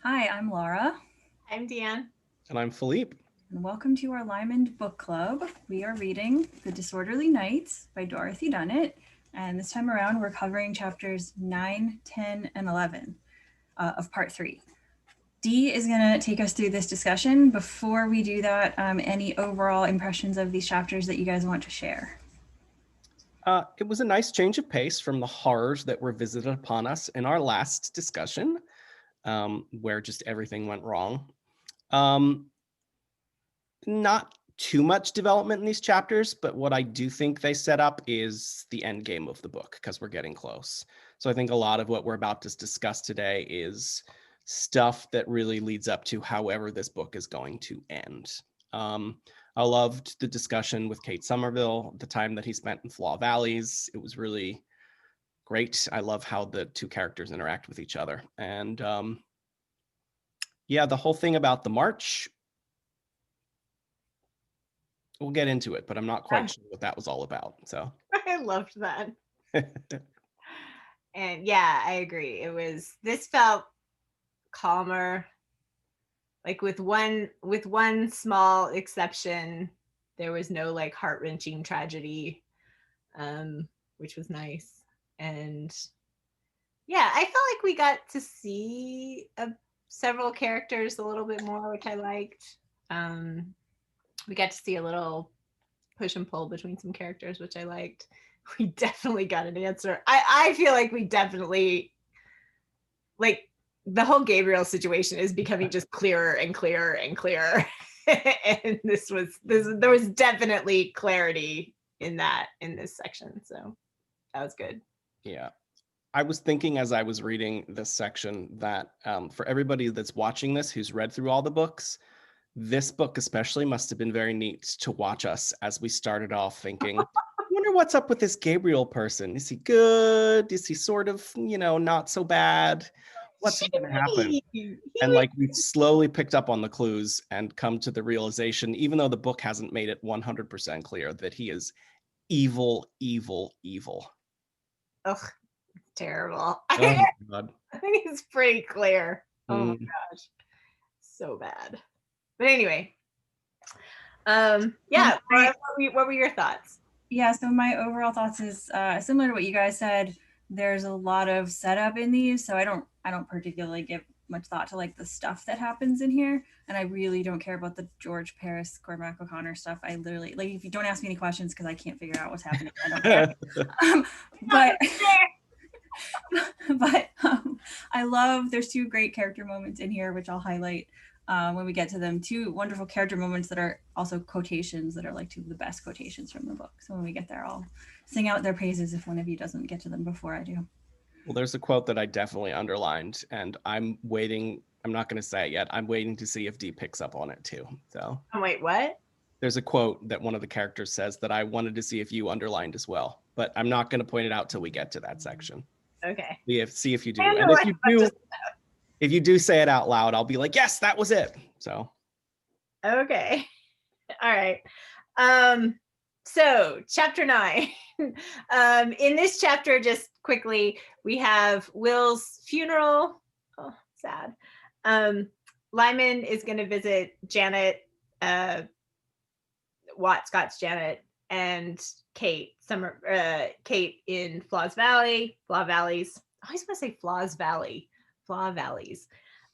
Hi, I'm Laura, I'm Deanne. And I'm Philippe. and welcome to our Lymond book club. We are reading The Disorderly Knights by Dorothy Dunnett, and this time around we're covering chapters 9, 10, and 11 of part 3. Dee is going to take us through this discussion. Before we do that, any overall impressions of these chapters that you guys want to share? It was a nice change of pace from the horrors that were visited upon us in our last discussion, where just everything went wrong. Not too much development in these chapters, but what I do think they set up is the end game of the book, because we're getting close. So I think a lot of what we're about to discuss today is stuff that really leads up to however this book is going to end. I loved the discussion with Kate Somerville, the time that he spent in Flaw Valleys. It was really great. I love how the two characters interact with each other. And yeah, the whole thing about the march, we'll get into it, but I'm not quite sure what that was all about. So I loved that. And yeah, I agree. This felt calmer. Like with one small exception, there was no like heart-wrenching tragedy, which was nice. And yeah, I felt like we got to see several characters a little bit more, which I liked. We got to see a little push and pull between some characters, which I liked. We definitely got an answer. I feel like we definitely, like, the whole Gabriel situation is becoming just clearer and clearer and clearer. And there was definitely clarity in this section. So that was good. yeah. I was thinking as I was reading this section that for everybody that's watching this, who's read through all the books, this book especially must have been very neat to watch us as we started off thinking, I wonder what's up with this Gabriel person. Is he good? Is he sort of, not so bad? What's going to happen? And like we've slowly picked up on the clues and come to the realization, even though the book hasn't made it 100% clear, that he is evil, evil, evil. Ugh, terrible. Oh my God. I think it's pretty clear. Oh my gosh, so bad. But anyway, yeah. What were your thoughts? Yeah, so my overall thoughts is similar to what you guys said. There's a lot of setup in these, so I don't particularly give much thought to like the stuff that happens in here, and I really don't care about the George Paris, Cormac O'Connor stuff. I literally, like, if you don't ask me any questions because I can't figure out what's happening, I don't care. But I love, there's two great character moments in here, which I'll highlight when we get to them. Two wonderful character moments that are also quotations that are like two of the best quotations from the book. So when we get there, I'll sing out their praises if one of you doesn't get to them before I do. Well, there's a quote that I definitely underlined, and I'm waiting. I'm not going to say it yet. I'm waiting to see if Dee picks up on it too. So, oh, wait, what? There's a quote that one of the characters says that I wanted to see if you underlined as well, but I'm not going to point it out till we get to that section. Okay. See if you do. And if you do say it out loud, I'll be like, yes, that was it. So. Okay. All right. So chapter 9. In this chapter, just quickly, we have Will's funeral. Oh, sad. Lymond is going to visit Janet, Scott's Janet, and Kate. Kate in Flaw Valleys. I always want to say Flaw Valleys.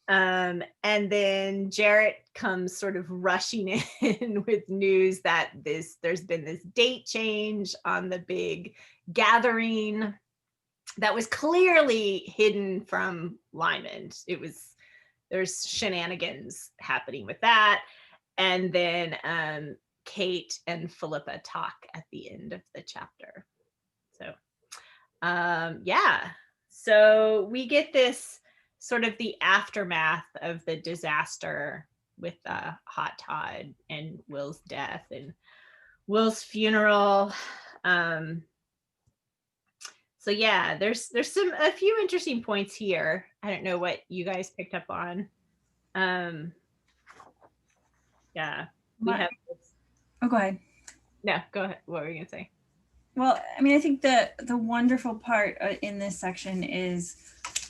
And then Jarrett comes sort of rushing in with news that there's been this date change on the big gathering that was clearly hidden from Lymond. There's shenanigans happening with that. And then Kate and Philippa talk at the end of the chapter. So yeah. So we get this sort of the aftermath of the disaster with Hot Todd and Will's death and Will's funeral. So yeah, there's a few interesting points here. I don't know what you guys picked up on. Yeah, we have. Oh, go ahead. No, go ahead. What were you gonna say? Well, I mean, I think the wonderful part in this section is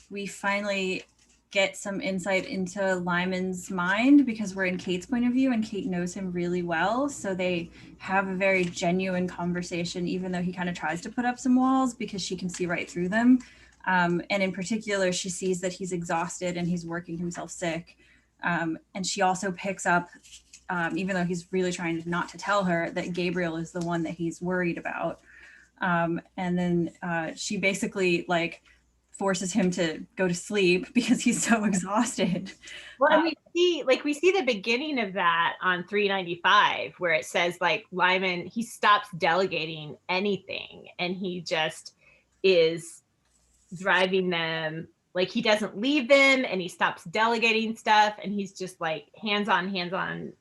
we finally get some insight into Lymond's mind because we're in Kate's point of view and Kate knows him really well. So they have a very genuine conversation, even though he kind of tries to put up some walls because she can see right through them. And in particular, she sees that he's exhausted and he's working himself sick. And she also picks up, even though he's really trying not to tell her, that Gabriel is the one that he's worried about. And then she basically like forces him to go to sleep because he's so exhausted. Well, and we see the beginning of that on 395 where it says like Lymond, he stops delegating anything and he just is driving them, like he doesn't leave them and he stops delegating stuff and he's just like hands on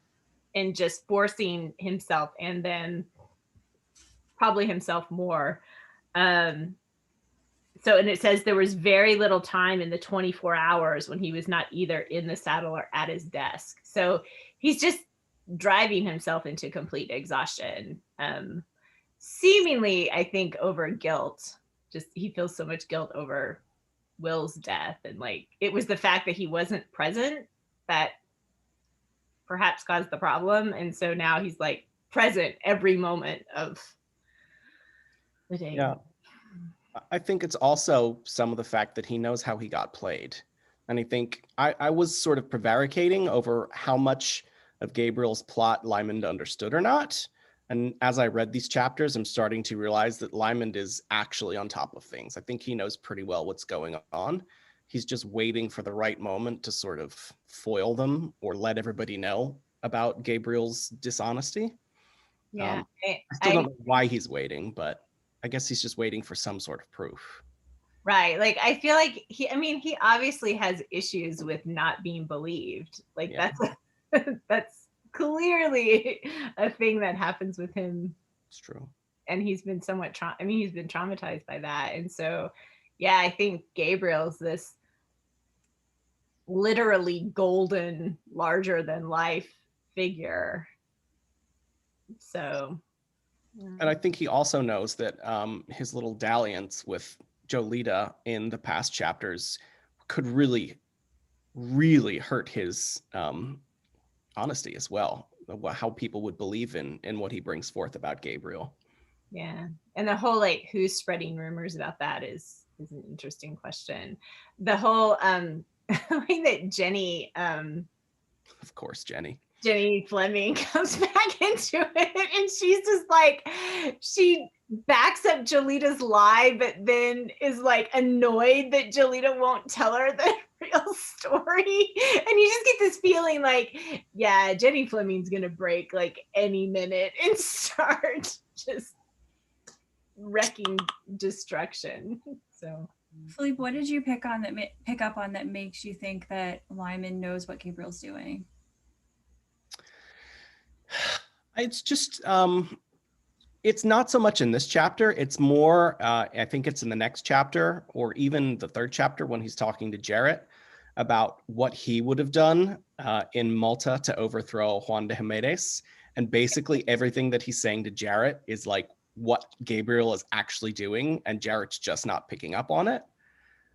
and just forcing himself and then probably himself more. So, and it says there was very little time in the 24 hours when he was not either in the saddle or at his desk. So he's just driving himself into complete exhaustion. Seemingly, I think, over guilt. Just he feels so much guilt over Will's death. And like, it was the fact that he wasn't present that perhaps caused the problem. And so now he's like present every moment of the day. Yeah. I think it's also some of the fact that he knows how he got played. And I think I was sort of prevaricating over how much of Gabriel's plot Lymond understood or not. And as I read these chapters, I'm starting to realize that Lymond is actually on top of things. I think he knows pretty well what's going on. He's just waiting for the right moment to sort of foil them or let everybody know about Gabriel's dishonesty. Yeah. I still don't know why he's waiting, but I guess he's just waiting for some sort of proof. Right. Like, I feel like he obviously has issues with not being believed. Like, yeah. That's clearly a thing that happens with him. It's true. And he's been somewhat, he's been traumatized by that. And so, yeah, I think Gabriel's this literally golden, larger than life figure. So. And I think he also knows that his little dalliance with Jolita in the past chapters could really, really hurt his honesty as well, how people would believe in what he brings forth about Gabriel. Yeah. And the whole like who's spreading rumors about that is an interesting question. The whole way that Jenny of course Jenny Fleming comes back into it and she's just like, she backs up Jolita's lie, but then is like annoyed that Jolita won't tell her the real story. And you just get this feeling like, yeah, Jenny Fleming's gonna break like any minute and start just wrecking destruction. So Philippe, what did you pick up on that makes you think that Lymond knows what Gabriel's doing? It's just it's not so much in this chapter. It's more I think it's in the next chapter or even the third chapter when he's talking to Jarrett about what he would have done in Malta to overthrow Juan de Jimenez. And basically everything that he's saying to Jarrett is like what Gabriel is actually doing, and Jarrett's just not picking up on it.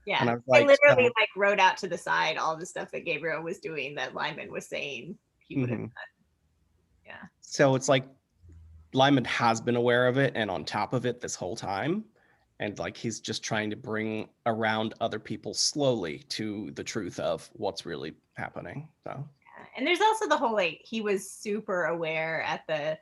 Yeah, and I was like, I literally like wrote out to the side all the stuff that Gabriel was doing that Lymond was saying he would have done. Yeah. So it's like Lymond has been aware of it and on top of it this whole time. And like he's just trying to bring around other people slowly to the truth of what's really happening. So yeah. And there's also the whole like he was super aware at the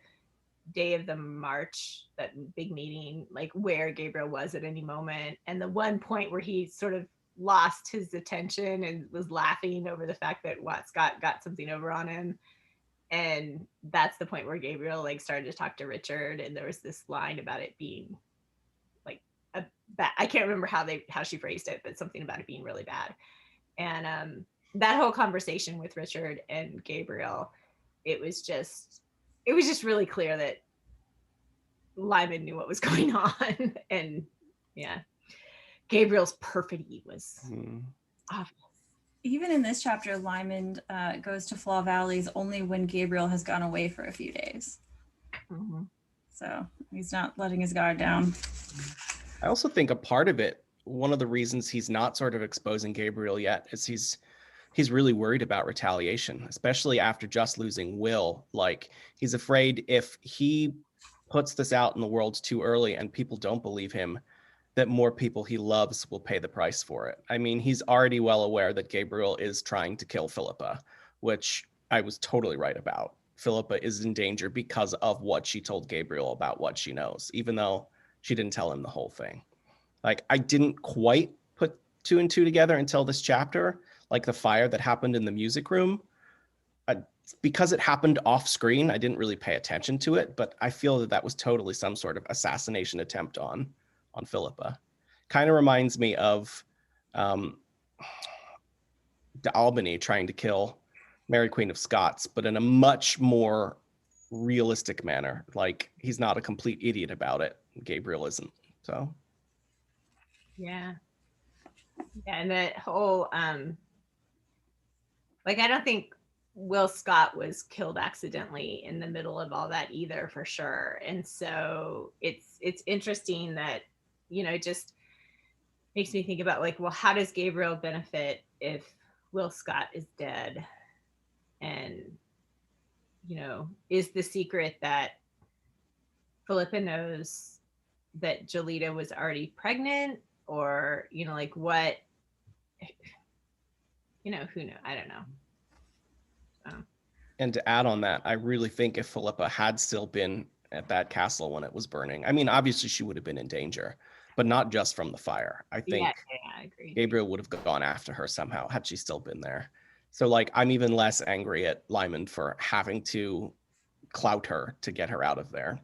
day of the march, that big meeting, like where Gabriel was at any moment. And the one point where he sort of lost his attention and was laughing over the fact that Scott got something over on him. And that's the point where Gabriel like started to talk to Richard, and there was this line about it being like I can't remember how she phrased it, but something about it being really bad. And that whole conversation with Richard and Gabriel, it was just really clear that Lymond knew what was going on. And yeah, Gabriel's perfidy was obvious. Even in this chapter, Lymond goes to Flaw Valleys only when Gabriel has gone away for a few days. Mm-hmm. So he's not letting his guard down. I also think a part of it, one of the reasons he's not sort of exposing Gabriel yet is he's he's really worried about retaliation, especially after just losing Will. Like, he's afraid if he puts this out in the world too early and people don't believe him, that more people he loves will pay the price for it. I mean, he's already well aware that Gabriel is trying to kill Philippa, which I was totally right about. Philippa is in danger because of what she told Gabriel about what she knows, even though she didn't tell him the whole thing. Like, I didn't quite put two and two together until this chapter, like the fire that happened in the music room. Because it happened off screen, I didn't really pay attention to it, but I feel that that was totally some sort of assassination attempt on Philippa. Kind of reminds me of de Albany trying to kill Mary Queen of Scots, but in a much more realistic manner. Like, he's not a complete idiot about it. Gabriel isn't. So yeah, and that whole like, I don't think Will Scott was killed accidentally in the middle of all that either, for sure. And so it's interesting that, you know, it just makes me think about, like, well, how does Gabriel benefit if Will Scott is dead? And, you know, is the secret that Philippa knows that Jolita was already pregnant, or, you know, like, what, you know, who knows? I don't know. And to add on that, I really think if Philippa had still been at that castle when it was burning, I mean, obviously she would have been in danger, but not just from the fire. I think I agree. Gabriel would have gone after her somehow had she still been there. So, like, I'm even less angry at Lymond for having to clout her to get her out of there.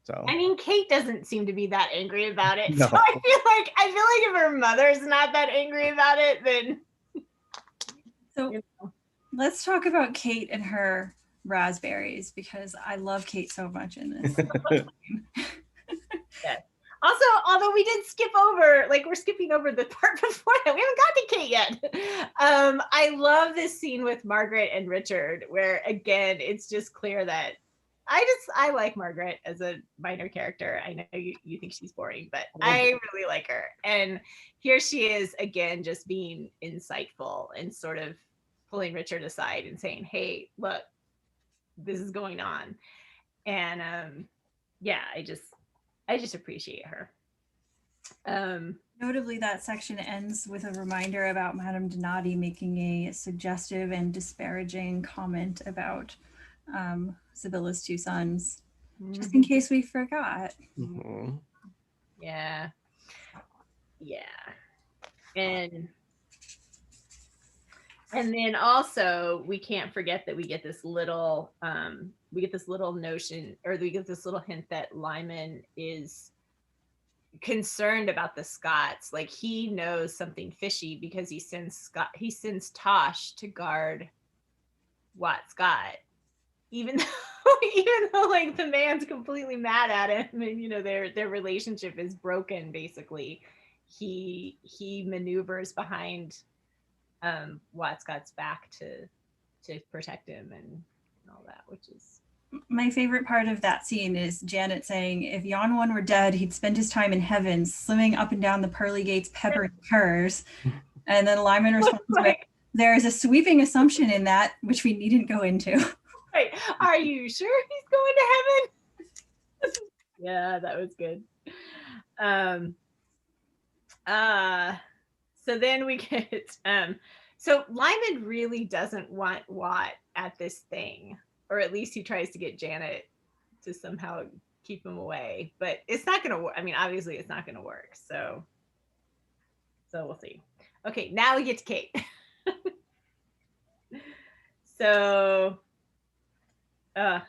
So, I mean, Kate doesn't seem to be that angry about it. No. So I feel like if her mother's not that angry about it, then So let's talk about Kate and her raspberries, because I love Kate so much in this. yes. Also, although we did skip over, like, we're skipping over the part before that. We haven't got to Kate yet. I love this scene with Margaret and Richard, where, again, it's just clear that I like Margaret as a minor character. I know you think she's boring, but I really like her. And here she is again, just being insightful and sort of pulling Richard aside and saying, hey, look, this is going on. And yeah, I just appreciate her. Notably, that section ends with a reminder about Madame Donati making a suggestive and disparaging comment about Sibylla's two sons, just in case we forgot. Mm-hmm. Yeah. And then also, we can't forget that we get this little notion, or we get this little hint that Lymond is concerned about the Scots. Like, he knows something fishy because he sends Tosh to guard Wat Scott, even though like the man's completely mad at him, and, you know, their relationship is broken. Basically, he maneuvers behind Wat Scott's back to protect him and all that, which is my favorite part of that scene is Janet saying, if Yon One were dead, he'd spend his time in heaven, swimming up and down the pearly gates, peppering curs. And then Lymond responds with, there is a sweeping assumption in that, which we needn't go into. Right. Are you sure he's going to heaven? Yeah, that was good. So then we get so Lymond really doesn't want Wat at this thing, or at least he tries to get Janet to somehow keep him away, but it's not gonna work. I mean, obviously it's not gonna work, so we'll see. Okay, now we get to Kate. So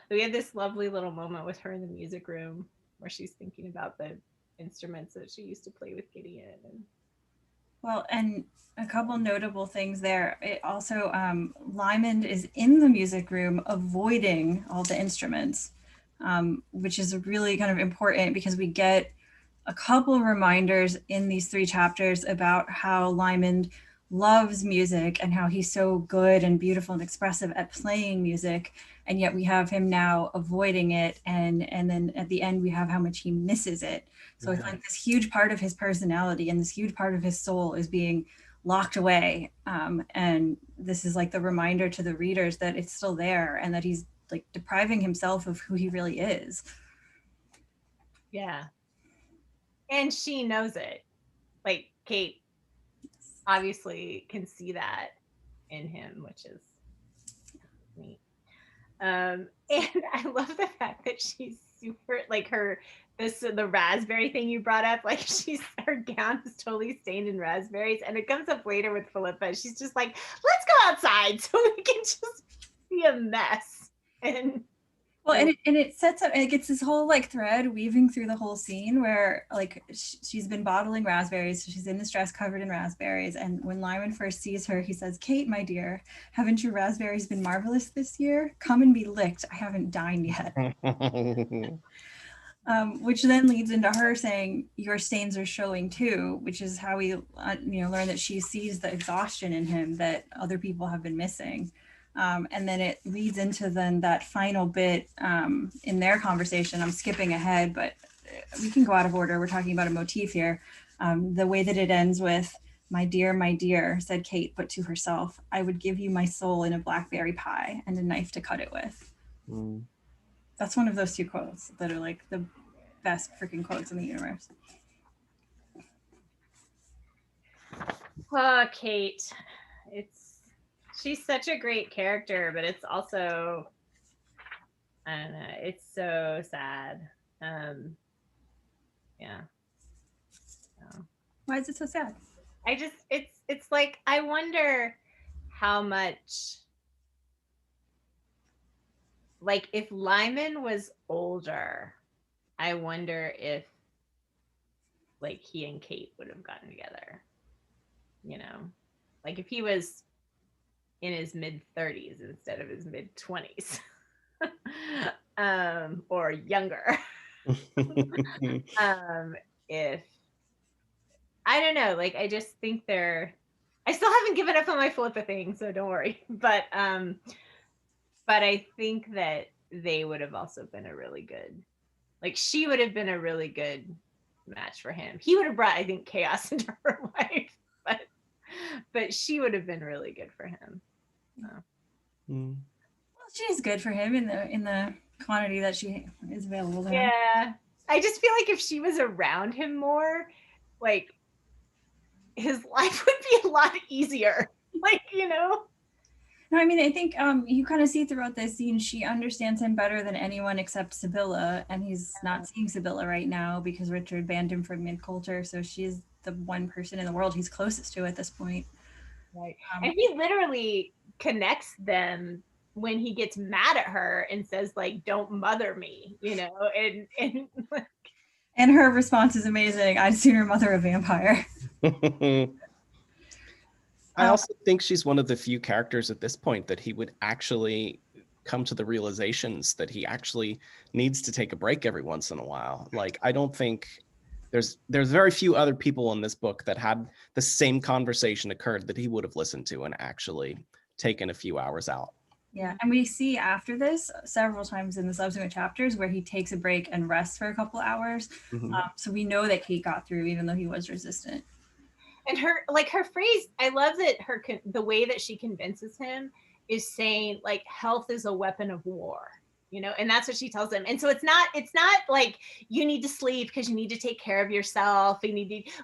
we had this lovely little moment with her in the music room where she's thinking about the instruments that she used to play with Gideon. Well, and a couple notable things there. It also, Lymond is in the music room avoiding all the instruments, which is really kind of important because we get a couple reminders in these 3 chapters about how Lymond loves music and how he's so good and beautiful and expressive at playing music, and yet we have him now avoiding it, and then at the end we have how much he misses it. So it's like this huge part of his personality and this huge part of his soul is being locked away. And this is like the reminder to the readers that it's still there and that he's like depriving himself of who he really is. Yeah. And she knows it. Like Kate obviously can see that in him, which is neat. And I love the fact that she's super like the raspberry thing you brought up, like her gown is totally stained in raspberries, and it comes up later with Philippa. She's just like, let's go outside so we can just be a mess. And well, and it sets up, it gets this whole like thread weaving through the whole scene where like she's been bottling raspberries. So she's in this dress covered in raspberries. And when Lymond first sees her, he says, Kate, my dear, haven't your raspberries been marvelous this year? Come and be licked. I haven't dined yet. Which then leads into her saying, your stains are showing too, which is how we learn that she sees the exhaustion in him that other people have been missing. And then it leads into then that final bit in their conversation. I'm skipping ahead, but we can go out of order. We're talking about a motif here. The way that it ends with, my dear, said Kate, but to herself, I would give you my soul in a blackberry pie and a knife to cut it with. Mm. That's one of those two quotes that are like the best freaking quotes in the universe. Oh, Kate. She's such a great character, but it's also, I don't know, it's so sad. Yeah. So. Why is it so sad? It's like, I wonder how much, like if Lymond was older, I wonder if like he and Kate would have gotten together, like if he was in his mid-30s instead of his mid-20s, or younger. If I don't know, like I just think I still haven't given up on my Philippa thing, so don't worry. But I think that they would have also been a really good, like she would have been a really good match for him. He would have brought, I think, chaos into her life, but she would have been really good for him. So. Well, she's good for him in the quantity that she is available to him. Yeah, I just feel like if she was around him more, like his life would be a lot easier. Like, No, I mean, I think you kind of see throughout this scene, she understands him better than anyone except Sibylla, and he's not seeing Sibylla right now because Richard banned him from mid-culture, so she's the one person in the world he's closest to at this point. Right. And he literally connects them when he gets mad at her and says, like, don't mother me, and her response is amazing. I'd sooner mother a vampire. I also think she's one of the few characters at this point that he would actually come to the realizations that he actually needs to take a break every once in a while. Like, I don't think there's very few other people in this book that had the same conversation occurred that he would have listened to and actually taken a few hours out. Yeah, and we see after this several times in the subsequent chapters where he takes a break and rests for a couple hours. Mm-hmm. So we know that Kate got through even though he was resistant. And her phrase, I love that the way that she convinces him is saying like health is a weapon of war, and that's what she tells him. And so it's not like you need to sleep because you need to take care of yourself,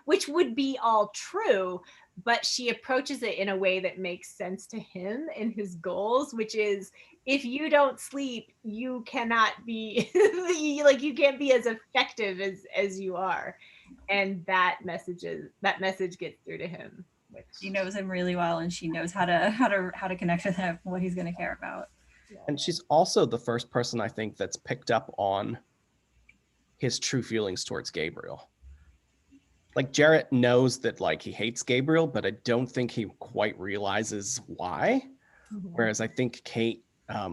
which would be all true, but she approaches it in a way that makes sense to him and his goals, which is if you don't sleep, you cannot be like you can't be as effective as you are. And that message gets through to him. Which she knows him really well, and she knows how to connect with him, what he's going to care about. And she's also the first person I think that's picked up on his true feelings towards Gabriel. Like Jarrett knows that like he hates Gabriel, but I don't think he quite realizes why. Mm-hmm. Whereas I think Kate, I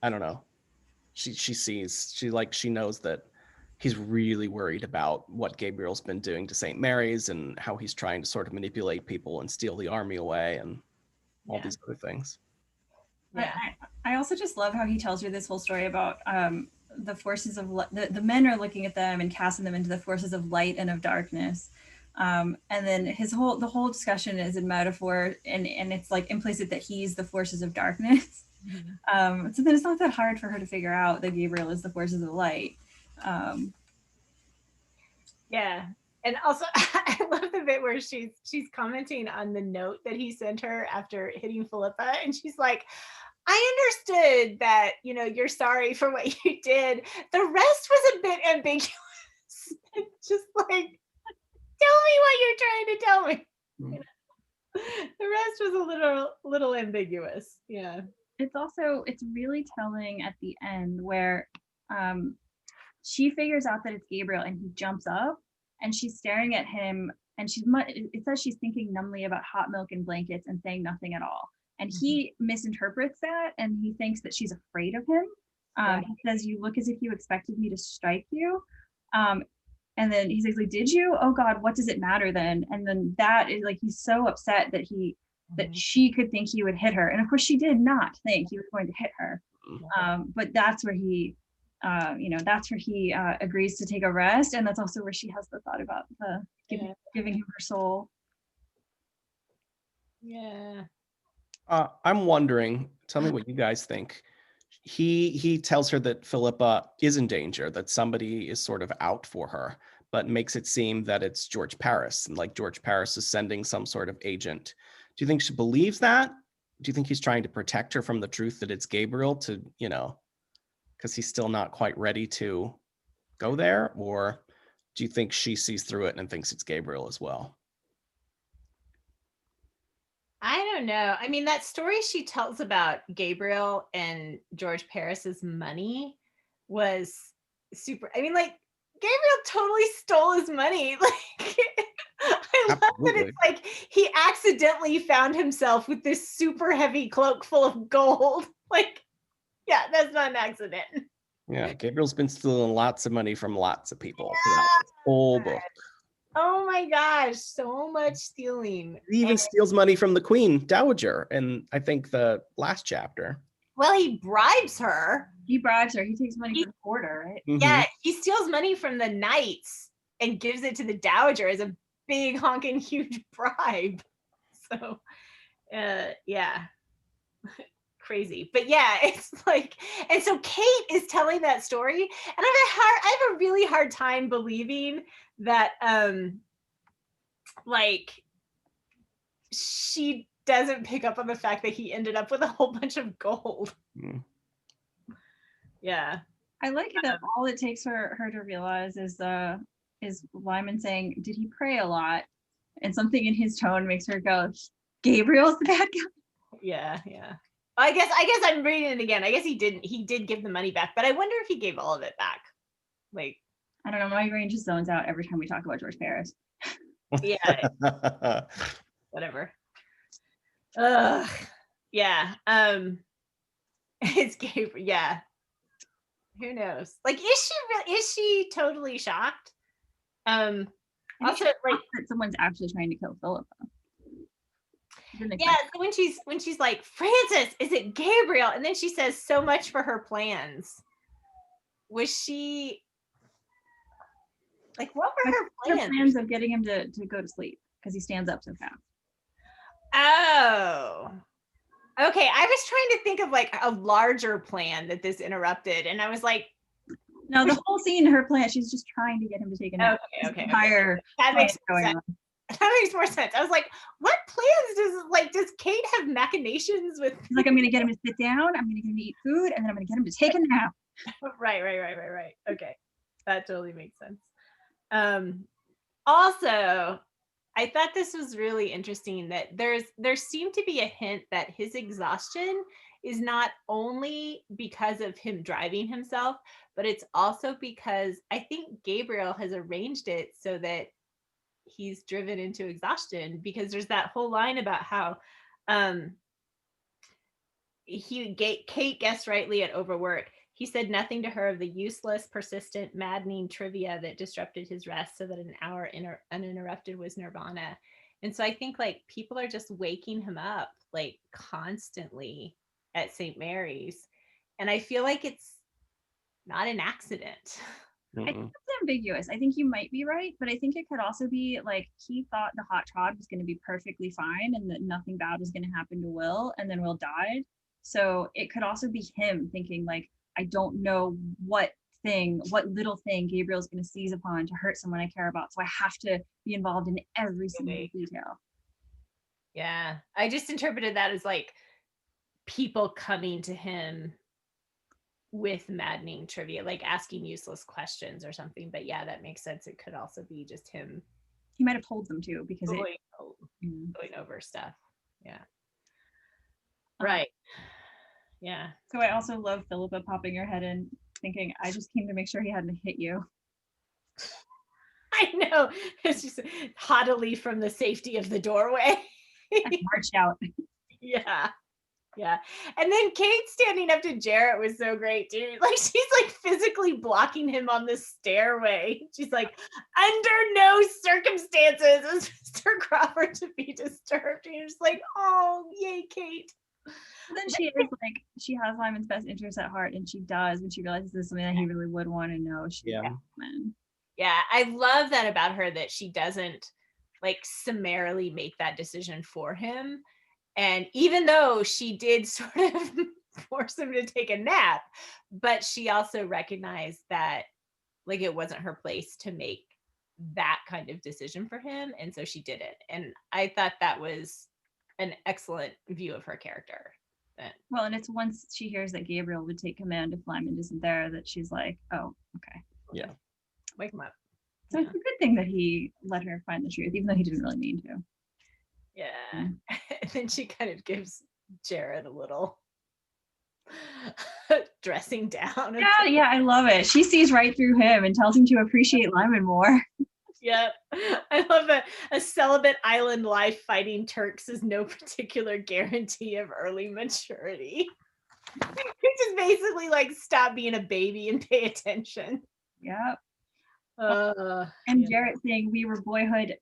don't know, she knows that he's really worried about what Gabriel's been doing to St. Mary's and how he's trying to sort of manipulate people and steal the army away and all these other things. Yeah. I also just love how he tells you this whole story about the forces of the men are looking at them and casting them into the forces of light and of darkness. And then the whole discussion is in metaphor, and it's like implicit that he's the forces of darkness. So then it's not that hard for her to figure out that Gabriel is the forces of light. Yeah. And also I love the bit where she's commenting on the note that he sent her after hitting Philippa, and she's like, I understood that, you know, you're sorry for what you did. The rest was a bit ambiguous. Just like, tell me what you're trying to tell me. You know? The rest was a little ambiguous. Yeah. It's really telling at the end where she figures out that it's Gabriel, and he jumps up, and she's staring at him, and it says she's thinking numbly about hot milk and blankets and saying nothing at all. And he misinterprets that, and he thinks that she's afraid of him. Right. He says, "You look as if you expected me to strike you." And then he says, like, "Did you? Oh God, what does it matter then?" And then that is like, he's so upset that she could think he would hit her. And of course she did not think he was going to hit her. But that's where he agrees to take a rest. And that's also where she has the thought about giving him her soul. Yeah. I'm wondering, tell me what you guys think. He tells her that Philippa is in danger, that somebody is sort of out for her, but makes it seem that it's George Paris, and like George Paris is sending some sort of agent. Do you think she believes that? Do you think he's trying to protect her from the truth that it's Gabriel, to, you know, because he's still not quite ready to go there? Or do you think she sees through it and thinks it's Gabriel as well? I don't know. I mean, that story she tells about Gabriel and George Paris's money was super. I mean, like, Gabriel totally stole his money. Like, I love that it's like he accidentally found himself with this super heavy cloak full of gold. Like, yeah, that's not an accident. Yeah, Gabriel's been stealing lots of money from lots of people throughout this whole book. Oh my gosh, so much stealing. He even steals money from the Queen Dowager, and I think the last chapter. Well, he bribes her. He bribes her. He takes money from the quarter, right? Mm-hmm. Yeah, he steals money from the knights and gives it to the Dowager as a big honking huge bribe. So, yeah, crazy. But yeah, it's like, and so Kate is telling that story, and I have a really hard time believing that, like, she doesn't pick up on the fact that he ended up with a whole bunch of gold. Mm. Yeah. I like it that all it takes for her to realize is Lymond saying, "Did he pray a lot?" And something in his tone makes her go, "Gabriel's the bad guy." Yeah. I guess I'm reading it again. I guess he did give the money back, but I wonder if he gave all of it back. Like, I don't know, my brain just zones out every time we talk about George Paris. Yeah. Whatever. Yeah. It's Gabriel. Yeah. Who knows? Like, is she totally shocked? Also, like, that someone's actually trying to kill Philippa. Yeah, so when she's like, "Francis, is it Gabriel?" And then she says, "So much for her plans." Was she like, what were her plans? Her plans of getting him to go to sleep because he stands up so fast. Oh. Okay, I was trying to think of like a larger plan that this interrupted, and I was like, no, the whole scene, her plan, she's just trying to get him to take a nap. Okay. That makes sense. That makes more sense. I was like, what plans does Kate have machinations with? She's like, I'm gonna get him to sit down, I'm gonna get him to eat food, and then I'm gonna get him to take a nap. Right. Okay. That totally makes sense. Also, I thought this was really interesting that there seemed to be a hint that his exhaustion is not only because of him driving himself, but it's also because I think Gabriel has arranged it so that he's driven into exhaustion, because there's that whole line about how Kate guessed rightly at overwork. He said nothing to her of the useless, persistent, maddening trivia that disrupted his rest, so that an hour uninterrupted was nirvana. And so I think like people are just waking him up like constantly at St. Mary's. And I feel like it's not an accident. I think it's ambiguous. I think you might be right, but I think it could also be like he thought the hot trod was going to be perfectly fine and that nothing bad was going to happen to Will, and then Will died. So it could also be him thinking like, I don't know what little thing Gabriel's going to seize upon to hurt someone I care about. So I have to be involved in every single detail. Yeah, I just interpreted that as like people coming to him with maddening trivia, like asking useless questions or something. But yeah, that makes sense. It could also be just him. He might have told them to because going over stuff. Yeah. Uh, right. Yeah. So I also love Philippa popping her head in thinking, I just came to make sure he hadn't hit you. I know. It's just haughtily from the safety of the doorway. Marched out. Yeah. Yeah. And then Kate standing up to Jarrett was so great, dude. Like she's like physically blocking him on the stairway. She's like, under no circumstances is Mr. Crawford to be disturbed. And you're just like, oh, yay, Kate. And then she is like, she has Lyman's best interest at heart, and she does when she realizes this is something that he really would want to know. Yeah, I love that about her, that she doesn't like summarily make that decision for him. And even though she did sort of force him to take a nap, but she also recognized that like it wasn't her place to make that kind of decision for him. And so she did it. And I thought that was an excellent view of her character. Well, and it's once she hears that Gabriel would take command if Lymond isn't there that she's like, oh, okay. Yeah. Wake him up. So it's a good thing that he let her find the truth, even though he didn't really mean to. Yeah. And then she kind of gives Jared a little dressing down. Yeah, I love it. She sees right through him and tells him to appreciate Lymond more. Yep. I love that a celibate island life fighting Turks is no particular guarantee of early maturity. You just basically like stop being a baby and pay attention. Yep. And Jarrett saying we were boyhood ...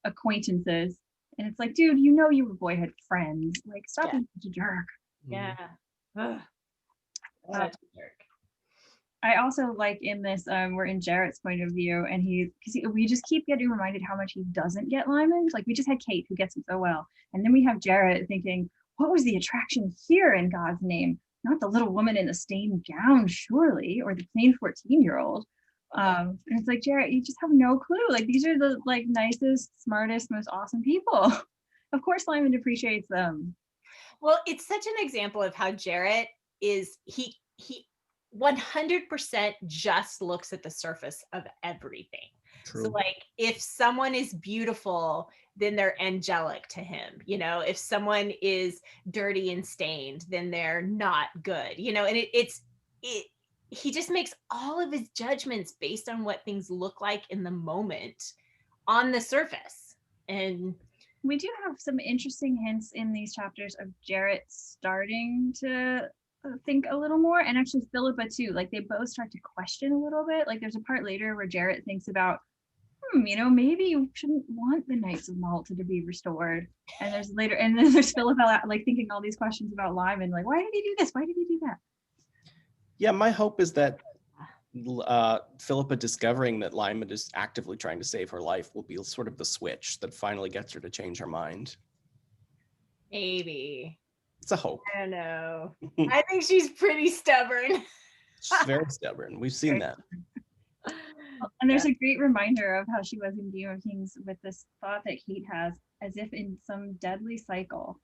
acquaintances. And it's like, dude, you know you were boyhood friends. Like, stop being such a jerk. Yeah. Such a jerk. I also like in this, we're in Jarrett's point of view, and we just keep getting reminded how much he doesn't get Lymond. Like we just had Kate who gets him so well, and then we have Jarrett thinking, what was the attraction here in God's name? Not the little woman in the stained gown, surely, or the plain 14-year-old. And it's like, Jarrett, you just have no clue. Like these are the like nicest, smartest, most awesome people. Of course, Lymond appreciates them. Well, it's such an example of how Jarrett is. He 100% just looks at the surface of everything. True. So like if someone is beautiful, then they're angelic to him. You know, if someone is dirty and stained, then they're not good. You know, and he just makes all of his judgments based on what things look like in the moment on the surface. And we do have some interesting hints in these chapters of Jarrett starting to think a little more, and actually Philippa too. Like they both start to question a little bit. Like there's a part later where Jarrett thinks about, you know, maybe you shouldn't want the Knights of Malta to be restored. And then there's Philippa like thinking all these questions about Lymond, like why did he do this? Why did he do that? Yeah, my hope is that Philippa discovering that Lymond is actively trying to save her life will be sort of the switch that finally gets her to change her mind. Maybe. It's a hope. I don't know. I think she's pretty stubborn. She's very stubborn. We've seen that. And there's a great reminder of how she was in Game of Kings with this thought that Kate has, as if in some deadly cycle,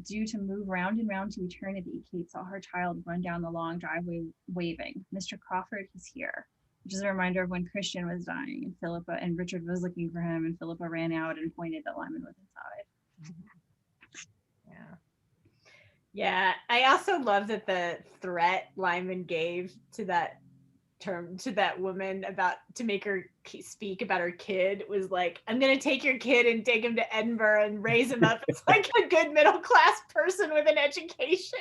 due to move round and round to eternity, Kate saw her child run down the long driveway waving, "Mr. Crawford, he's here," which is a reminder of when Christian was dying and Philippa and Richard was looking for him, and Philippa ran out and pointed that Lymond was inside. Yeah, I also love that the threat Lymond gave to that woman about to make her speak about her kid was like, I'm gonna take your kid and take him to Edinburgh and raise him up as like a good middle class person with an education.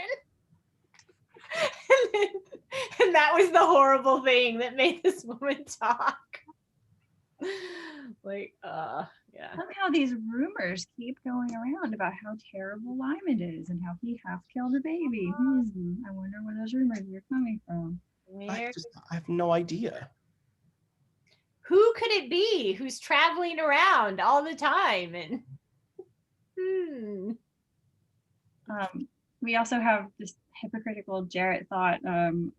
And that was the horrible thing that made this woman talk. Like, yeah. Somehow these rumors keep going around about how terrible Lymond is and how he half killed a baby. I wonder where those rumors are coming from. Where, I have no idea. who could it be who's traveling around all the time? And We also have this hypocritical Jarrett thought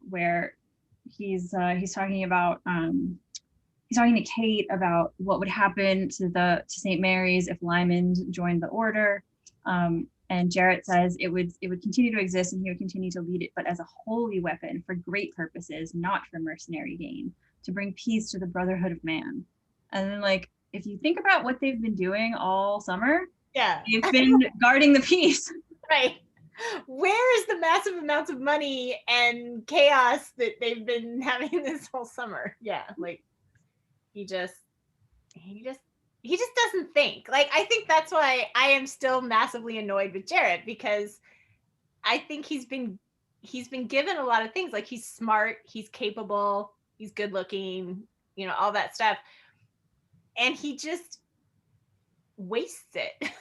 where he's talking about he's talking to Kate about what would happen to St. Mary's if Lymond joined the order. And Jarrett says it would continue to exist and he would continue to lead it, but as a holy weapon for great purposes, not for mercenary gain, to bring peace to the brotherhood of man. And then, like, if you think about what they've been doing all summer, yeah, they've been guarding the peace. right. Where is the massive amounts of money and chaos that they've been having this whole summer? Yeah, like he just doesn't think. Like, I think that's why I am still massively annoyed with Jarrett, because I think he's been given a lot of things. Like, he's smart, he's capable, he's good looking, you know, all that stuff, and he just wastes it.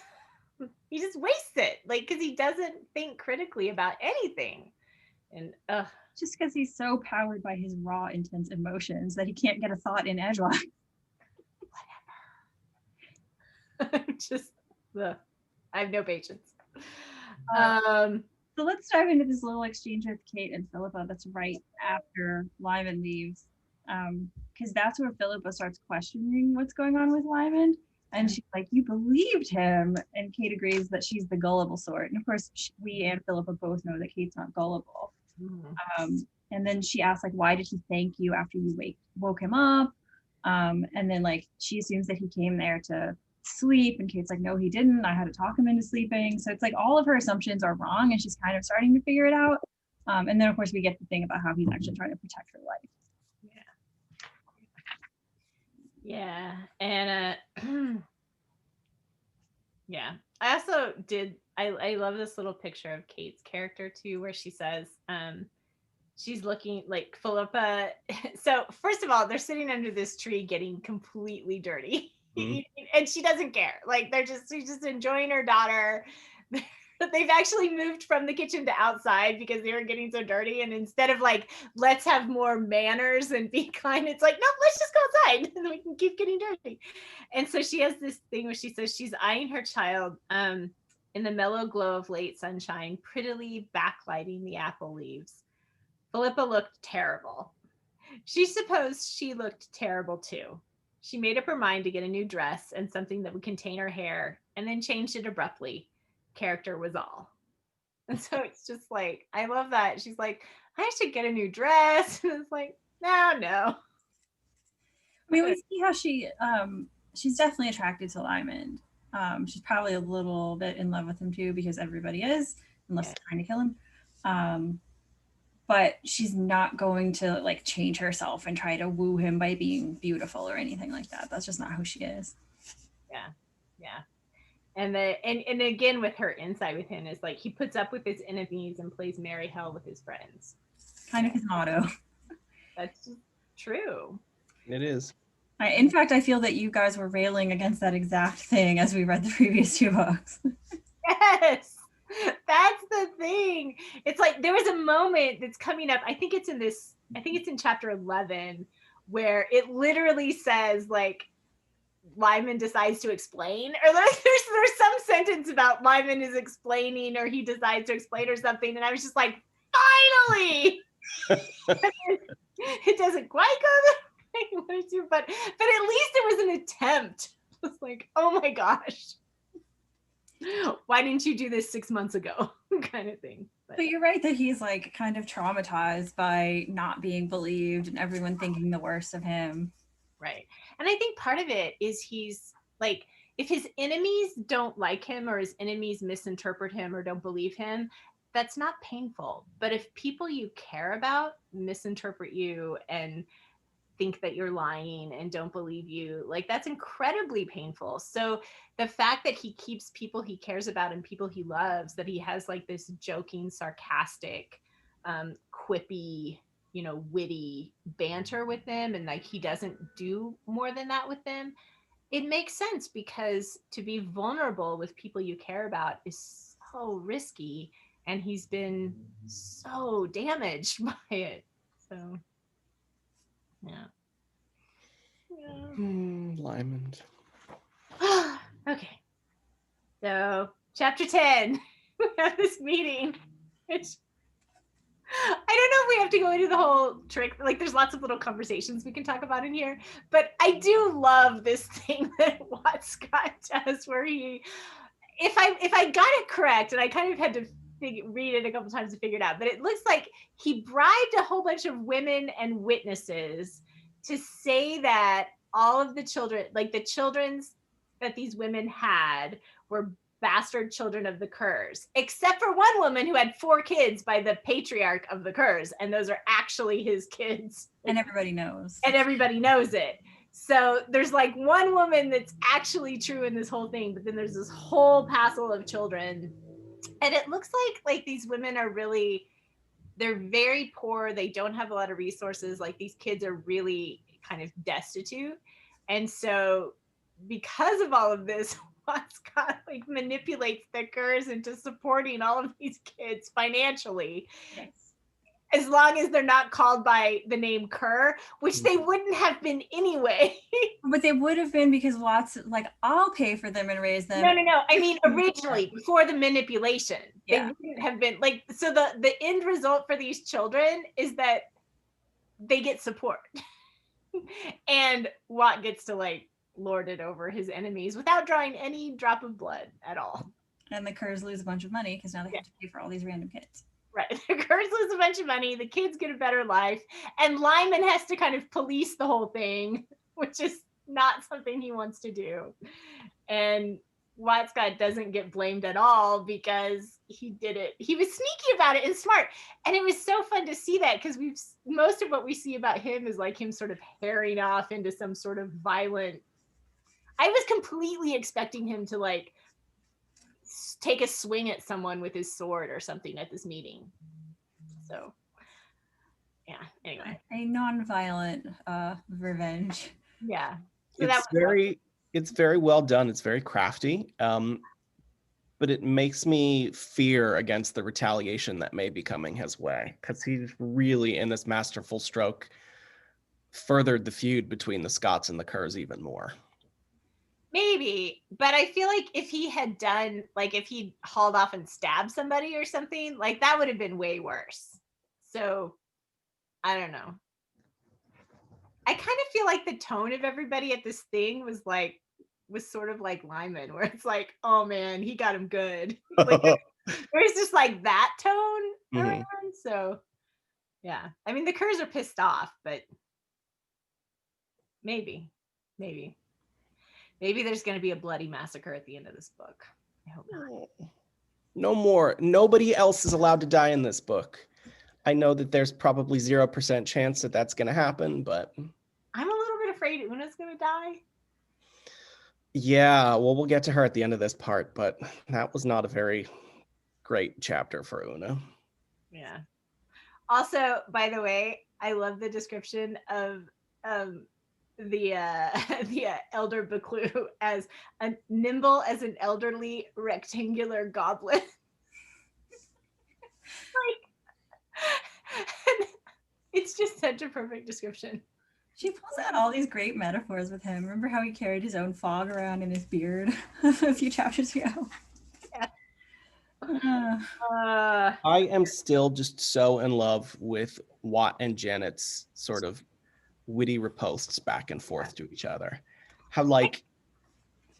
He just wastes it, like, because he doesn't think critically about anything. And just because he's so powered by his raw, intense emotions that he can't get a thought in edgewise. Just I have no patience. So let's dive into this little exchange with Kate and Philippa that's right after Lymond leaves, because that's where Philippa starts questioning what's going on with Lymond. And she's like, you believed him. And Kate agrees that she's the gullible sort. And of course, we and Philippa both know that Kate's not gullible. And then she asks, like, why did he thank you after you woke him up? And then, like, she assumes that he came there to sleep. And Kate's like, no, he didn't. I had to talk him into sleeping. So it's like all of her assumptions are wrong. And she's kind of starting to figure it out. And then, of course, we get the thing about how he's actually trying to protect her life. Yeah. And yeah, I also did, I love this little picture of Kate's character too, where she says she's looking like Philippa. So first of all, they're sitting under this tree getting completely dirty. And she doesn't care. Like, she's just enjoying her daughter. They've actually moved from the kitchen to outside because they were getting so dirty. And instead of like, let's have more manners and be kind, it's like, no, let's just go outside and then we can keep getting dirty. And so she has this thing where she says she's eyeing her child in the mellow glow of late sunshine, prettily backlighting the apple leaves. Philippa looked terrible. She supposed she looked terrible too. She made up her mind to get a new dress and something that would contain her hair, and then changed it abruptly. Character was all. And so it's just like, I love that. She's like, I should get a new dress. And it's like, no. I mean, we see how she's definitely attracted to Lymond. She's probably a little bit in love with him too, because everybody is, unless they're trying to kill him. But she's not going to like change herself and try to woo him by being beautiful or anything like that. That's just not who she is. Yeah. And again, with her insight with him is like, he puts up with his enemies and plays merry hell with his friends. Kind of his motto. That's just true. It is. In fact, I feel that you guys were railing against that exact thing as we read the previous two books. Yes, that's the thing. It's like, there was a moment that's coming up. I think it's in chapter 11, where it literally says like, Lymond decides to explain, or there's some sentence about Lymond is explaining, or he decides to explain or something, and I was just like, finally. It doesn't quite go the way you wanted to, but at least it was an attempt. It's like, oh my gosh, why didn't you do this 6 months ago? Kind of thing. But you're right that he's like kind of traumatized by not being believed and everyone thinking the worst of him. Right. And I think part of it is he's like, if his enemies don't like him, or his enemies misinterpret him or don't believe him, that's not painful. But if people you care about misinterpret you and think that you're lying and don't believe you, like, that's incredibly painful. So the fact that he keeps people he cares about and people he loves, that he has like this joking, sarcastic, quippy, you know, witty banter with them, and like he doesn't do more than that with them, it makes sense, because to be vulnerable with people you care about is so risky, and he's been so damaged by it. So, yeah. Lymond. Okay. So, chapter 10, we have this meeting, which I don't know if we have to go into the whole trick. Like, there's lots of little conversations we can talk about in here, but I do love this thing that Watt Scott does, where he, if I got it correct, and I kind of had to read it a couple times to figure it out, but it looks like he bribed a whole bunch of women and witnesses to say that all of the children, like the children's that these women had, were bastard children of the Kerrs, except for one woman who had 4 kids by the patriarch of the Kerrs, and those are actually his kids. And everybody knows. And everybody knows it. So there's like one woman that's actually true in this whole thing, but then there's this whole passel of children. And it looks like these women are really, they're very poor. They don't have a lot of resources. Like, these kids are really kind of destitute. And so because of all of this, Watt Scott like manipulates the Kerrs into supporting all of these kids financially. Yes. As long as they're not called by the name Kerr, which they wouldn't have been anyway. But they would have been, because Watt's like, I'll pay for them and raise them. No. I mean, originally, before the manipulation, Yeah. they wouldn't have been like, so the end result for these children is that they get support. And Watt gets to like lord it over his enemies without drawing any drop of blood at all. And the Kerrs lose a bunch of money because now they have to pay for all these random kids. Right. The Kerrs lose a bunch of money, the kids get a better life, and Lymond has to kind of police the whole thing, which is not something he wants to do. And Watt Scott doesn't get blamed at all because he did it. He was sneaky about it and smart. And it was so fun to see that, because most of what we see about him is like him sort of herring off into some sort of violent. I was completely expecting him to like take a swing at someone with his sword or something at this meeting. So, yeah, anyway. A non-violent revenge. Yeah. So it's very well done. It's very crafty. But it makes me fear against the retaliation that may be coming his way, because he's really, in this masterful stroke, furthered the feud between the Scots and the Kerrs even more. Maybe, but I feel like if he had done, like if he hauled off and stabbed somebody or something, like that would have been way worse. So, I don't know. I kind of feel like the tone of everybody at this thing was sort of like Lymond, where it's like, oh man, he got him good. Like, there's just like that tone around. So, yeah. I mean, the Kerrs are pissed off, but maybe there's going to be a bloody massacre at the end of this book. I hope not. No more. Nobody else is allowed to die in this book. I know that there's probably 0% chance that that's going to happen, but I'm a little bit afraid Oona's going to die. Yeah, well, we'll get to her at the end of this part, but that was not a very great chapter for Oona. Yeah. Also, by the way, I love the description of the elder Buccleuch as nimble as an elderly rectangular goblin. Like, it's just such a perfect description. She pulls out all these great metaphors with him. Remember how he carried his own fog around in his beard a few chapters ago? Yeah. I am still just so in love with Watt and Janet's sort of witty riposts back and forth to each other. How like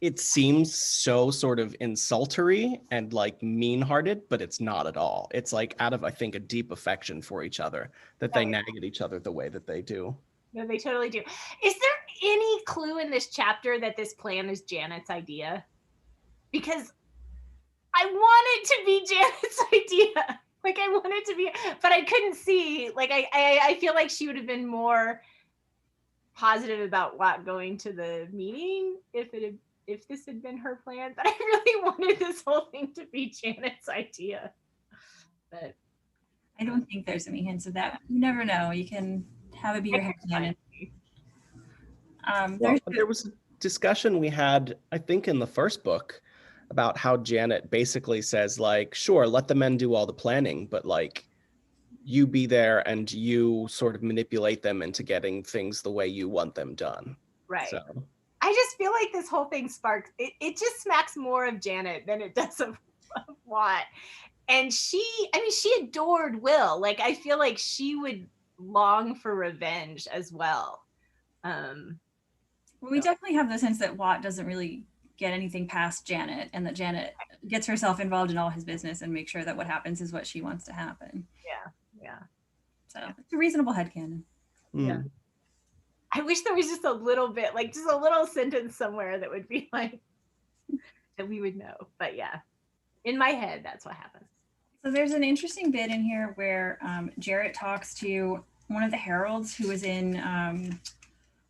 it seems so sort of insultery and like mean-hearted, but it's not at all. It's like out of, I think, a deep affection for each other that they nag at each other the way that they do. No, they totally do. Is there any clue in this chapter that this plan is Janet's idea? Because I want it to be Janet's idea. Like, I want it to be, but I couldn't see. Like, I feel like she would have been more positive about Watt going to the meeting if this had been her plan. But I really wanted this whole thing to be Janet's idea. But I don't think there's any hints of that. You never know. You can have it be your headcanon. There was a discussion we had, I think, in the first book about how Janet basically says, like, sure, let the men do all the planning, but like, you be there and you sort of manipulate them into getting things the way you want them done. Right. So I just feel like this whole thing sparks, it just smacks more of Janet than it does of Watt. And she adored Will. Like, I feel like she would long for revenge as well. We definitely have the sense that Watt doesn't really get anything past Janet, and that Janet gets herself involved in all his business and makes sure that what happens is what she wants to happen. Yeah. So it's a reasonable headcanon. Yeah. I wish there was just a little bit, like just a little sentence somewhere that would be like, that we would know. But yeah, in my head, that's what happens. So there's an interesting bit in here where Jarrett talks to one of the heralds who was in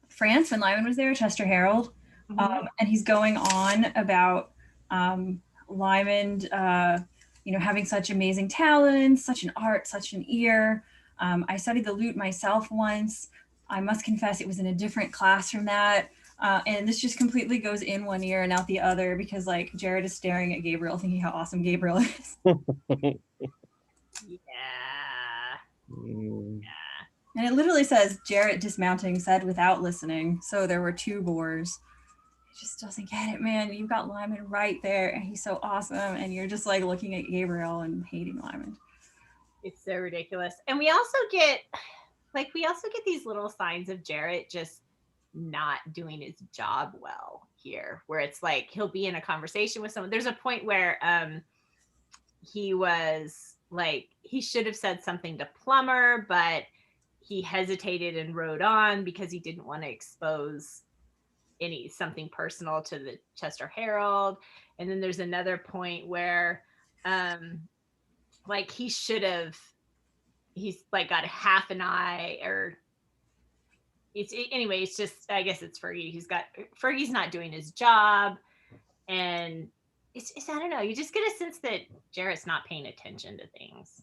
France when Lymond was there, Chester Herald. And he's going on about Lymond, having such amazing talents, such an art, such an ear. I studied the lute myself once. I must confess it was in a different class from that. And this just completely goes in one ear and out the other because like Jared is staring at Gabriel thinking how awesome Gabriel is. And it literally says Jarrett dismounting said without listening. So there were 2 boars. He just doesn't get it, man. You've got Lymond right there and he's so awesome. And you're just like looking at Gabriel and hating Lymond. It's so ridiculous. And we also get these little signs of Jarrett just not doing his job well here, where it's like he'll be in a conversation with someone. There's a point where he was like, he should have said something to Plumber, but he hesitated and rode on because he didn't want to expose something personal to the Chester Herald. And then there's another point where like he's like got half an eye, or it's just, I guess it's Fergie. Fergie's not doing his job. And it's I don't know, you just get a sense that Jarrett's not paying attention to things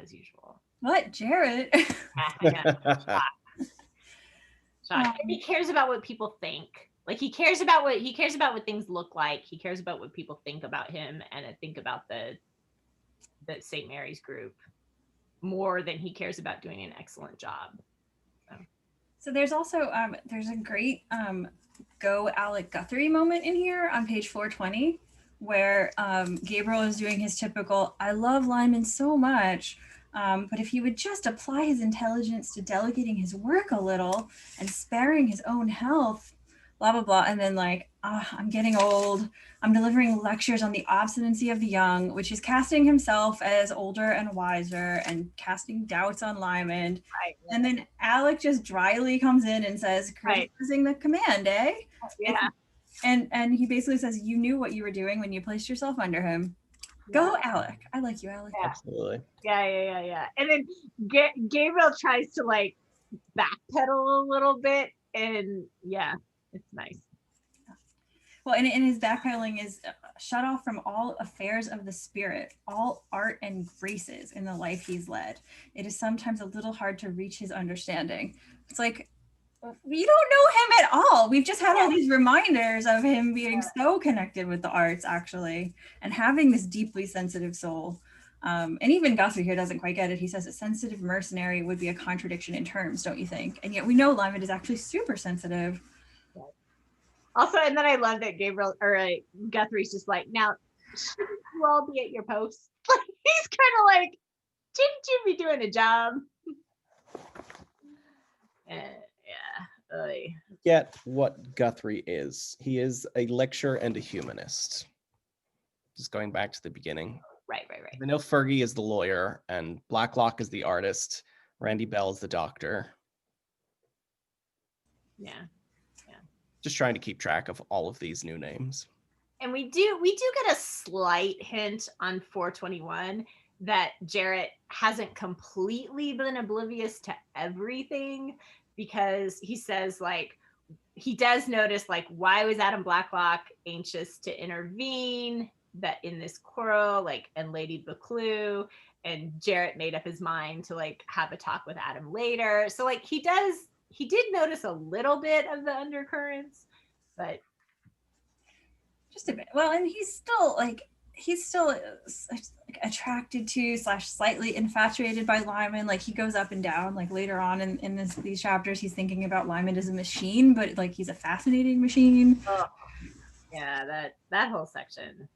as usual. What, Jarrett? Shock. And he cares about what people think. Like he cares about what things look like. He cares about what people think about him and think about the St. Mary's group more than he cares about doing an excellent job. So there's also there's a great go Alec Guthrie moment in here on page 420 where Gabriel is doing his typical, I love Lymond so much, but if he would just apply his intelligence to delegating his work a little and sparing his own health, blah, blah, blah. And then like, I'm getting old. I'm delivering lectures on the obstinacy of the young, which is casting himself as older and wiser and casting doubts on Lymond. Right. And then Alec just dryly comes in and says, criticizing the command, eh? Yeah. And he basically says, you knew what you were doing when you placed yourself under him. Go, Alec. I like you, Alec. Yeah. Absolutely. Yeah. And then Gabriel tries to like backpedal a little bit, and yeah, it's nice. Well, and his backpedaling is shut off from all affairs of the spirit, all art and graces in the life he's led. It is sometimes a little hard to reach his understanding. It's like, you don't know him at all. We've just had all these reminders of him being so connected with the arts, actually, and having this deeply sensitive soul. And even Guthrie here doesn't quite get it. He says a sensitive mercenary would be a contradiction in terms, don't you think? And yet we know Lymond is actually super sensitive. Also, and then I love that Guthrie's just like, now, shouldn't you all be at your posts? Like, he's kind of like, shouldn't you be doing a job? Get what Guthrie is. He is a lecturer and a humanist. Just going back to the beginning. Right. I know Fergie is the lawyer and Blacklock is the artist. Randy Bell is the doctor. Yeah. Just trying to keep track of all of these new names. And we do get a slight hint on 421 that Jarrett hasn't completely been oblivious to everything, because he says like, he does notice like, why was Adam Blacklock anxious to intervene that in this quarrel, like, and Lady Buccleuch, and Jarrett made up his mind to like have a talk with Adam later. So like he did notice a little bit of the undercurrents, but just a bit. Well, and he's still like, he's still like attracted to / slightly infatuated by Lymond. Like he goes up and down. Like later on in these chapters, he's thinking about Lymond as a machine, but like he's a fascinating machine. Oh, yeah, that whole section.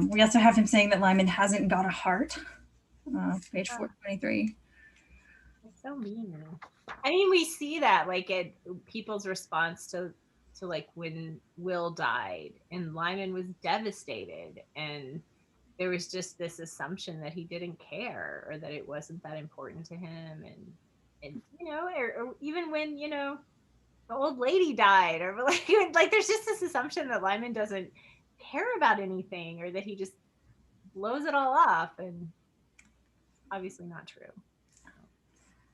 We also have him saying that Lymond hasn't got a heart. Page 423. It's so mean. I mean, we see that like at people's response to like when Will died and Lymond was devastated, and there was just this assumption that he didn't care or that it wasn't that important to him, and you know, or even when, you know, the old lady died, or like there's just this assumption that Lymond doesn't care about anything, or that he just blows it all off, and obviously not true.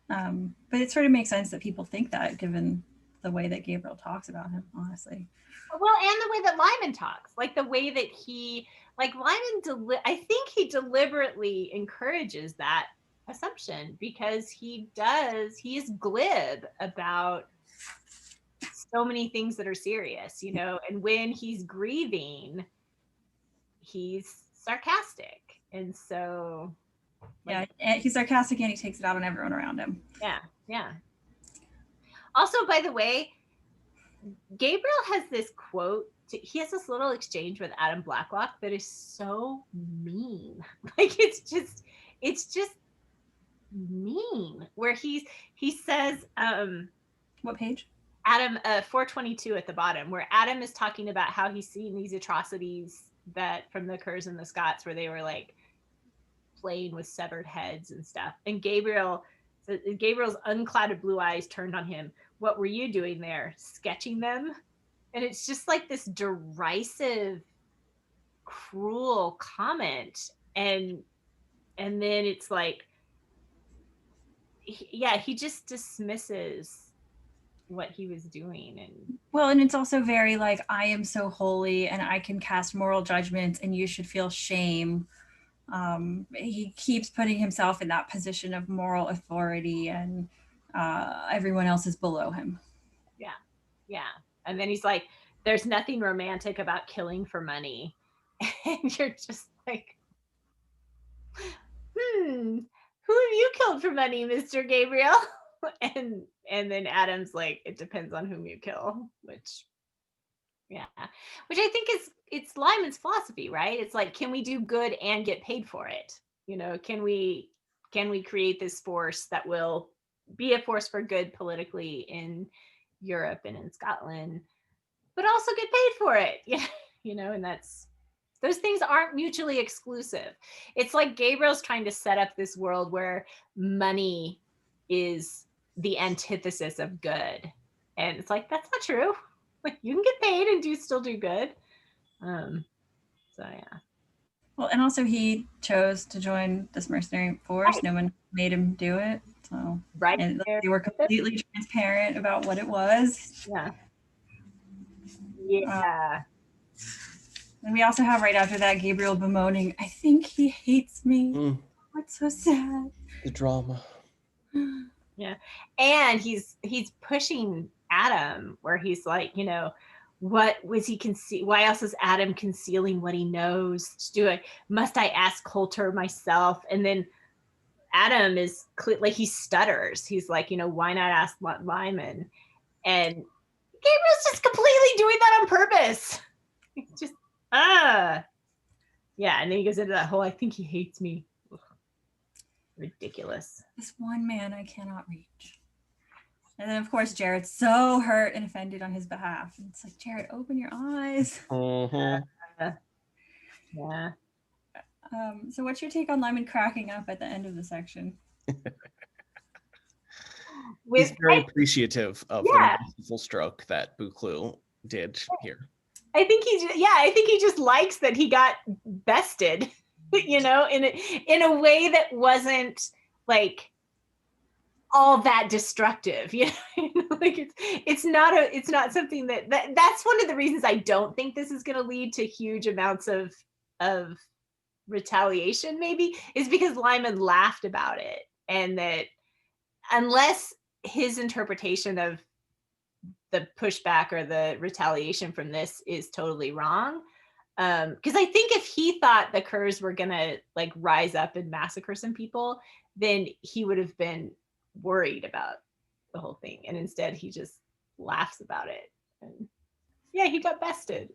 But it sort of makes sense that people think that, given the way that Gabriel talks about him, honestly. Well, and the way that Lymond talks, like the way that he, like Lymond, I think he deliberately encourages that assumption, because he is glib about so many things that are serious, you know, and when he's grieving, he's sarcastic. And so, like, yeah, he's sarcastic and he takes it out on everyone around him. Yeah, yeah. Also, by the way, Gabriel has this quote. He has this little exchange with Adam Blacklock that is so mean. Like it's just mean. Where he says, what page? Adam, 422 at the bottom, where Adam is talking about how he's seen these atrocities that from the Kerrs and the Scotts, where they were like playing with severed heads and stuff. And Gabriel's unclouded blue eyes turned on him. What were you doing there? Sketching them? And it's just like this derisive, cruel comment. And then it's like, he just dismisses what he was doing. And it's also very like, I am so holy and I can cast moral judgments and you should feel shame. He keeps putting himself in that position of moral authority, and everyone else is below him. Yeah. And then he's like, there's nothing romantic about killing for money. And you're just like, who have you killed for money, Mr. Gabriel? And then Adam's like, it depends on whom you kill, which I think it's Lymond's philosophy, right? It's like, can we do good and get paid for it? You know, can we create this force that will be a force for good politically in Europe and in Scotland, but also get paid for it? Yeah, you know, and those things aren't mutually exclusive. It's like Gabriel's trying to set up this world where money is the antithesis of good, and it's like, that's not true. Like, you can get paid and still do good. So yeah. Well, and also he chose to join this mercenary force. Right. No one made him do it. So right, and they were completely transparent about what it was. Yeah. And we also have right after that Gabriel bemoaning, I think he hates me. Oh, it's so sad. The drama. Yeah. And he's pushing Adam, where he's like, you know, what was he why else is Adam concealing what he knows? Must I ask Coulter myself? And then Adam is like, he stutters. He's like, you know, why not ask Lymond? And Gabriel's just completely doing that on purpose. He's just yeah. And then he goes into that whole, I think he hates me. Ugh. Ridiculous. This one man I cannot reach. And then, of course, Jared's so hurt and offended on his behalf. And it's like, Jared, open your eyes. Yeah. So what's your take on Lymond cracking up at the end of the section? He's very appreciative of the merciful stroke that Buccleuch did here. I think he just likes that he got bested, you know, in a way that wasn't like all that destructive, you know. Like it's not something that's one of the reasons I don't think this is going to lead to huge amounts of retaliation, maybe, is because Lymond laughed about it, and that unless his interpretation of the pushback or the retaliation from this is totally wrong, Because I think if he thought the Curs were gonna like rise up and massacre some people, then he would have been worried about the whole thing, and instead he just laughs about it. And yeah, he got bested.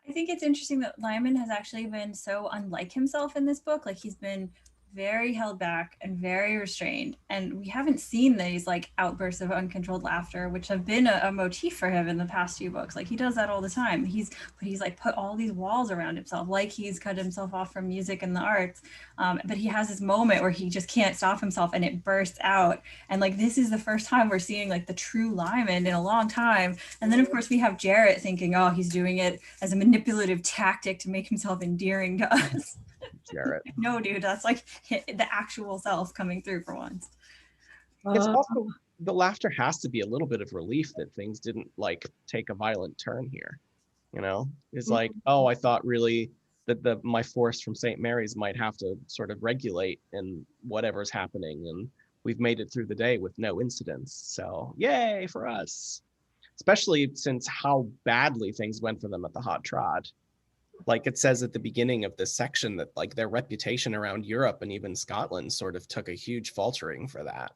I think it's interesting that Lymond has actually been so unlike himself in this book. Like he's been very held back and very restrained. And we haven't seen these like outbursts of uncontrolled laughter, which have been a motif for him in the past few books. Like he does that all the time. He's like put all these walls around himself, like he's cut himself off from music and the arts. But he has this moment where he just can't stop himself and it bursts out. And like this is the first time we're seeing like the true Lymond in a long time. And then of course we have Jarrett thinking, oh, he's doing it as a manipulative tactic to make himself endearing to us. Jarrett. No, dude, that's like the actual self coming through for once. It's also, the laughter has to be a little bit of relief that things didn't like take a violent turn here. You know, it's like, oh, I thought really that my force from St. Mary's might have to sort of regulate in whatever's happening, and we've made it through the day with no incidents. So yay for us, especially since how badly things went for them at the Hot Trot. Like it says at the beginning of this section that like their reputation around Europe and even Scotland sort of took a huge faltering for that.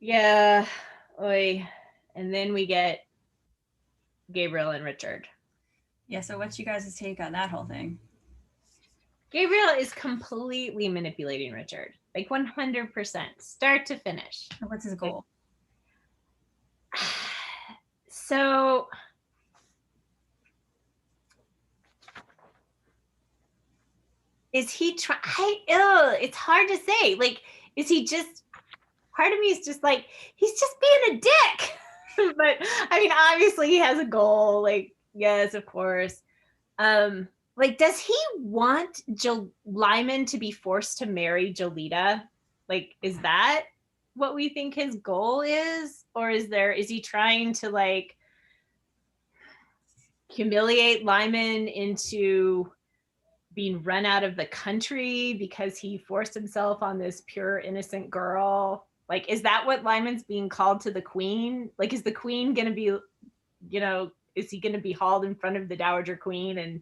Yeah. Oy. And then we get Gabriel and Richard. Yeah, so what's you guys' take on that whole thing? Gabriel is completely manipulating Richard, like 100%, start to finish. What's his goal? So is he trying? It's hard to say. Like, is he just? Part of me is just like he's just being a dick. But I mean, obviously he has a goal. Like, yes, of course. Like, does he want Lymond to be forced to marry Jolita? Like, is that what we think his goal is, or is he trying to like humiliate Lymond into being run out of the country because he forced himself on this pure innocent girl? Like, is that what Lymond's being called to the queen? Like, is the queen gonna be, is he gonna be hauled in front of the Dowager Queen and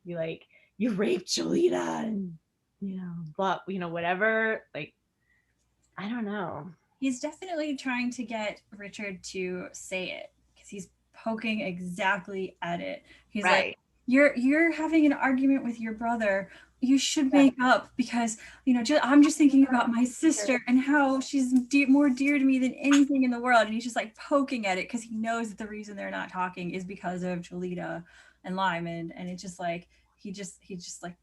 be like, you raped Jolita and but whatever? Like, I don't know. He's definitely trying to get Richard to say it because he's poking exactly at it. He's like, you're having an argument with your brother. You should make up because, I'm just thinking about my sister and how she's more dear to me than anything in the world. And he's just like poking at it because he knows that the reason they're not talking is because of Jolita and Lymond. And it's just like, he's just like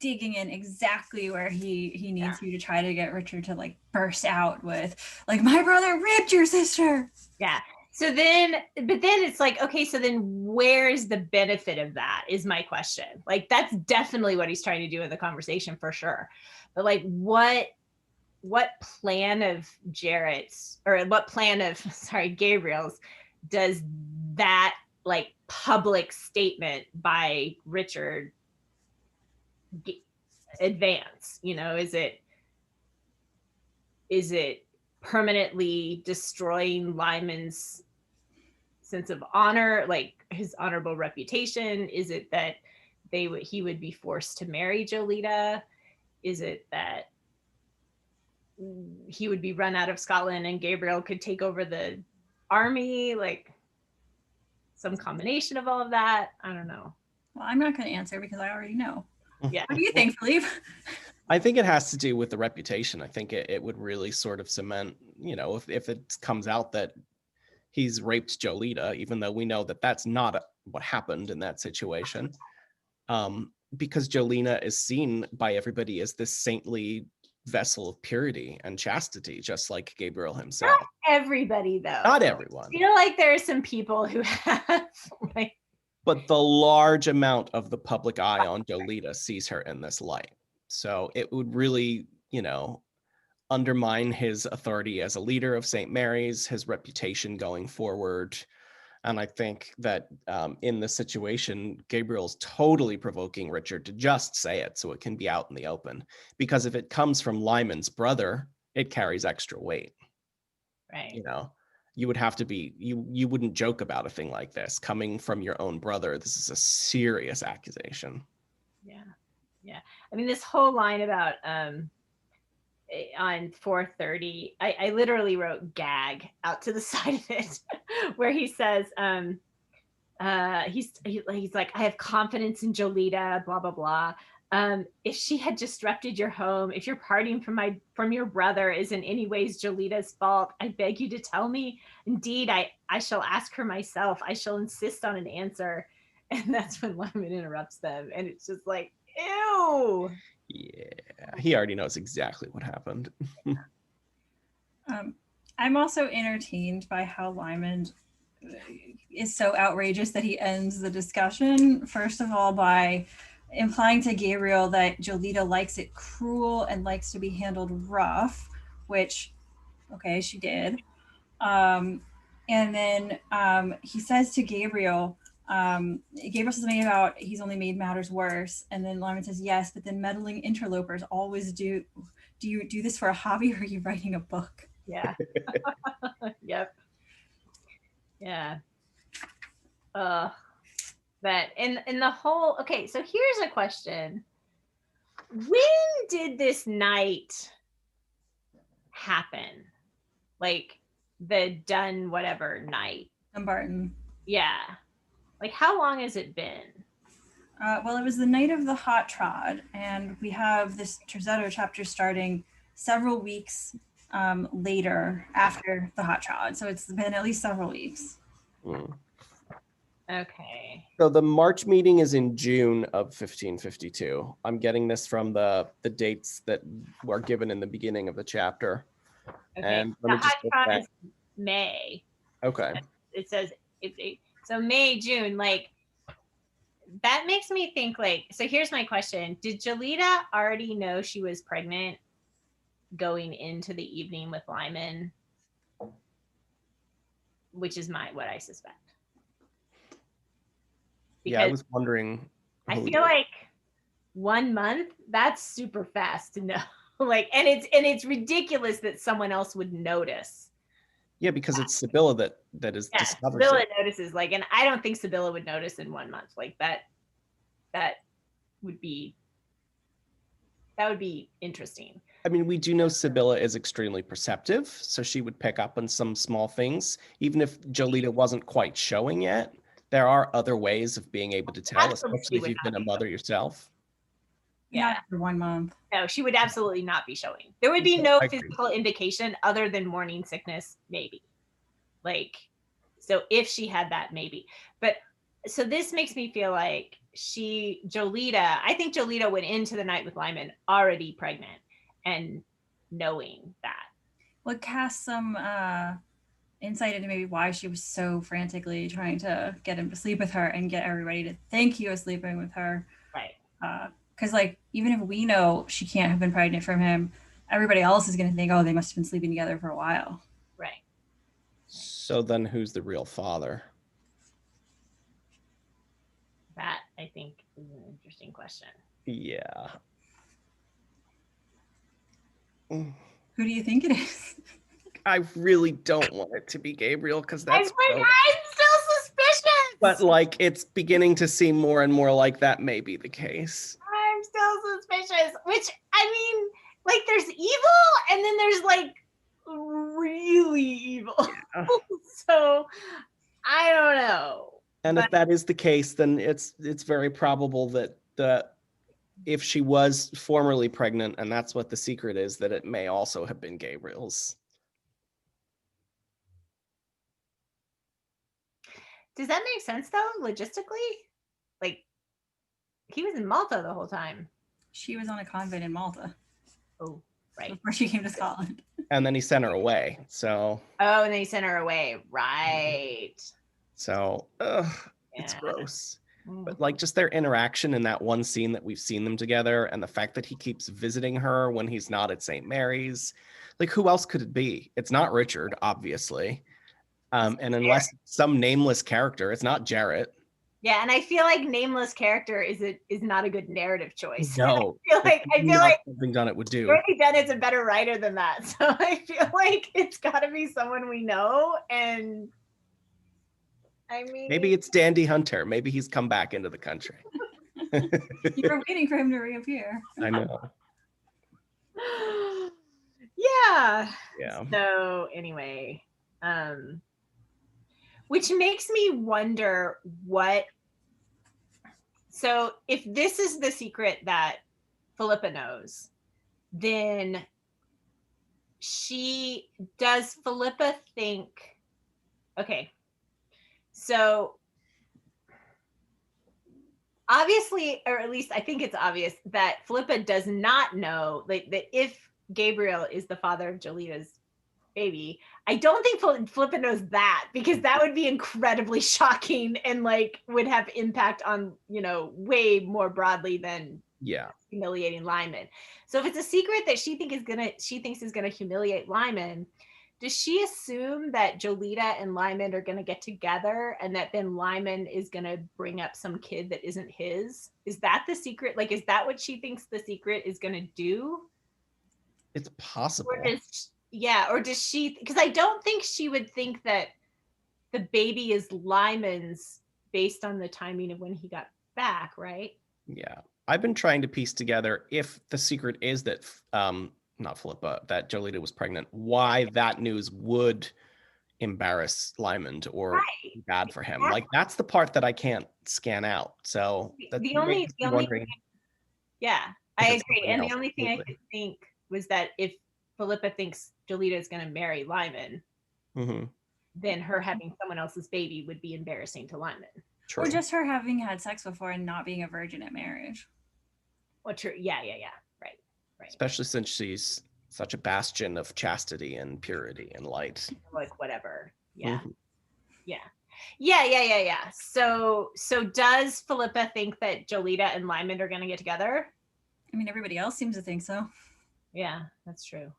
digging in exactly where he needs you to try to get Richard to like burst out with like, my brother raped your sister. Yeah. So then, but then it's like, okay, so then where is the benefit of that is my question. Like, that's definitely what he's trying to do in the conversation for sure. But like, what plan of Gabriel's does that like public statement by Richard advance? Is it permanently destroying Lymond's sense of honor, like his honorable reputation? Is it that he would be forced to marry Jolita? Is it that he would be run out of Scotland and Gabriel could take over the army? Like, some combination of all of that? I don't know. Well, I'm not going to answer because I already know. Yeah. What do you think, Philippe? I think it has to do with the reputation. I think it would really sort of cement, if it comes out that he's raped Jolita, even though we know that that's not what happened in that situation, because Jolita is seen by everybody as this saintly vessel of purity and chastity, just like Gabriel himself. Not everybody, though. Not everyone. I feel like there are some people who have like. But the large amount of the public eye on Jolita sees her in this light. So it would really, undermine his authority as a leader of St. Mary's, his reputation going forward. And I think that in this situation, Gabriel's totally provoking Richard to just say it so it can be out in the open. Because if it comes from Lymond's brother, it carries extra weight. Right. you would have to be, you wouldn't joke about a thing like this coming from your own brother. This is a serious accusation. Yeah. I mean, this whole line about on 4:30, I literally wrote gag out to the side of it, where he says, he's like, I have confidence in Jolita, blah blah blah. If she had disrupted your home, if your parting from your brother is in any ways Jolita's fault, I beg you to tell me. Indeed, I shall ask her myself. I shall insist on an answer. And that's when Lymond interrupts them, and it's just like, ew. Yeah, he already knows exactly what happened. I'm also entertained by how Lymond is so outrageous that he ends the discussion, first of all, by implying to Gabriel that Jolita likes it cruel and likes to be handled rough, which, okay, she did. And then he says to Gabriel, Gabriel says something about he's only made matters worse. And then Lymond says, yes, but then meddling interlopers always do. Do you do this for a hobby, or are you writing a book? Yeah. Yep. Yeah. That and the whole, okay, so here's a question. When did this night happen? Like the done whatever night. Dumbarton. Yeah. Like how long has it been? Well, it was the night of the hot trod, and we have this Terzetto chapter starting several weeks later after the hot trod. So it's been at least several weeks. Okay. So the March meeting is in June of 1552. I'm getting this from the dates that were given in the beginning of the chapter. Okay. And let the me just hot trod is May. Okay. It says so May, June, like that makes me think like, so here's my question. Did Jolita already know she was pregnant going into the evening with Lymond? Which is what I suspect. Because yeah, I was wondering. I feel like 1 month, that's super fast to know. Like, and it's ridiculous that someone else would notice. Yeah, because it's Sibylla that is discovered. Sibylla notices, like, and I don't think Sibylla would notice in 1 month. Like that would be interesting. I mean, we do know Sibylla is extremely perceptive, so she would pick up on some small things, even if Jolita wasn't quite showing yet. There are other ways of being able to tell, especially if you've been a mother yourself. Yeah. Not after 1 month. No, she would absolutely not be showing. There would be no physical indication other than morning sickness, maybe. Like, so if she had that, maybe. But so this makes me feel like Jolita, I think Jolita went into the night with Lymond already pregnant and knowing that. Well, it casts some insight into maybe why she was so frantically trying to get him to sleep with her and get everybody to think he was sleeping with her. Right. Because like, even if we know she can't have been pregnant from him, everybody else is going to think, oh, they must have been sleeping together for a while. Right. So then who's the real father? That, I think, is an interesting question. Yeah. Who do you think it is? I really don't want it to be Gabriel, because that's I'm still suspicious. But like, it's beginning to seem more and more like that may be the case. I'm still suspicious. Which, I mean, like, there's evil, and then there's like really evil. Yeah. So I don't know. And if that is the case, then it's very probable that if she was formerly pregnant, and that's what the secret is, that it may also have been Gabriel's. Does that make sense though, logistically? Like, he was in Malta the whole time. She was on a convent in Malta. Oh, right. Before she came to Scotland. And then he sent her away. So. Oh, and then he sent her away. Right. So, it's gross. But like, just their interaction in that one scene that we've seen them together, and the fact that he keeps visiting her when he's not at St. Mary's, like, who else could it be? It's not Richard, obviously. And unless some nameless character, it's not Jarrett. Yeah, and I feel like nameless character is not a good narrative choice. No, I feel not like something Dunnett would do. Dorothy Dunnett's a better writer than that. So I feel like it's got to be someone we know. And I mean, Maybe it's Dandy Hunter. Maybe he's come back into the country. You were waiting for him to reappear. I know. Yeah. Yeah. So anyway, which makes me wonder what. So if this is the secret that Philippa knows, then does Philippa think, okay, so obviously, or at least I think it's obvious that Philippa does not know that if Gabriel is the father of Jolita's baby. I don't think Philippa knows that, because that would be incredibly shocking and like would have impact on, way more broadly than humiliating Lymond. So if it's a secret that she thinks is gonna humiliate Lymond, does she assume that Jolita and Lymond are gonna get together and that then Lymond is gonna bring up some kid that isn't his? Is that the secret? Like, is that what she thinks the secret is gonna do? It's possible. Or does she, because I don't think she would think that the baby is Lymond's based on the timing of when he got back, right? Yeah. I've been trying to piece together if the secret is that, not Philippa, that Jolita was pregnant, why that news would embarrass Lymond or be bad for him. Like, that's the part that I can't scan out. So the only thing, I agree. And the only thing I could think was that if Philippa thinks Jolita is going to marry Lymond, then her having someone else's baby would be embarrassing to Lymond. True. Or just her having had sex before and not being a virgin at marriage. Well, true. Yeah. Right. Especially since she's such a bastion of chastity and purity and light. Like, whatever. Yeah. Yeah. So does Philippa think that Jolita and Lymond are going to get together? I mean, everybody else seems to think so. Yeah, that's true.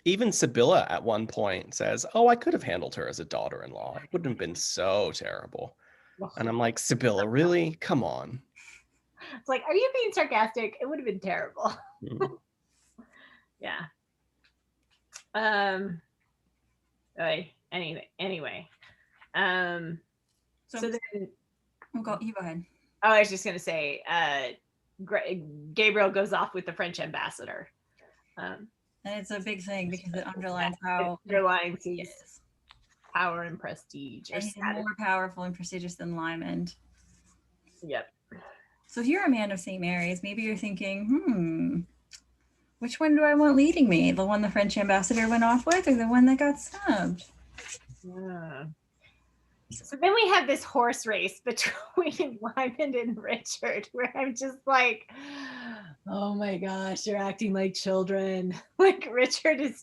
Even Sibylla at one point says, "Oh, I could have handled her as a daughter-in-law. It wouldn't have been so terrible." And I'm like, Sibylla, really? Come on. It's like, are you being sarcastic? It would have been terrible. Yeah. Anyway. So then you go ahead. Oh, I was just gonna say, Gabriel goes off with the French ambassador. And it's a big thing because it underlines how his power and prestige. And he's more powerful and prestigious than Lymond. Yep. So if you're a man of St. Mary's, maybe you're thinking, which one do I want leading me? The one the French ambassador went off with, or the one that got snubbed? Yeah. So then we have this horse race between Lymond and Richard, where I'm just like, oh my gosh, you're acting like children. Like, Richard's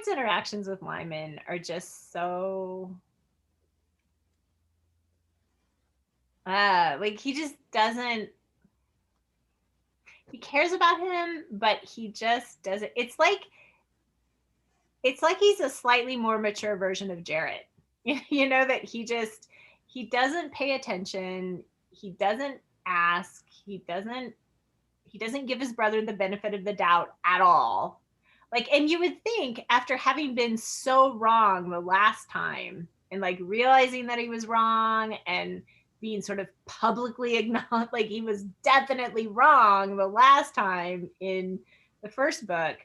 interactions with Lymond are just so like, he just doesn't, he cares about him, but he just doesn't. It's like he's a slightly more mature version of Jarrett. That he doesn't pay attention. He doesn't ask. He doesn't give his brother the benefit of the doubt at all. Like, and you would think, after having been so wrong the last time and like realizing that he was wrong and being sort of publicly acknowledged, like he was definitely wrong the last time in the first book,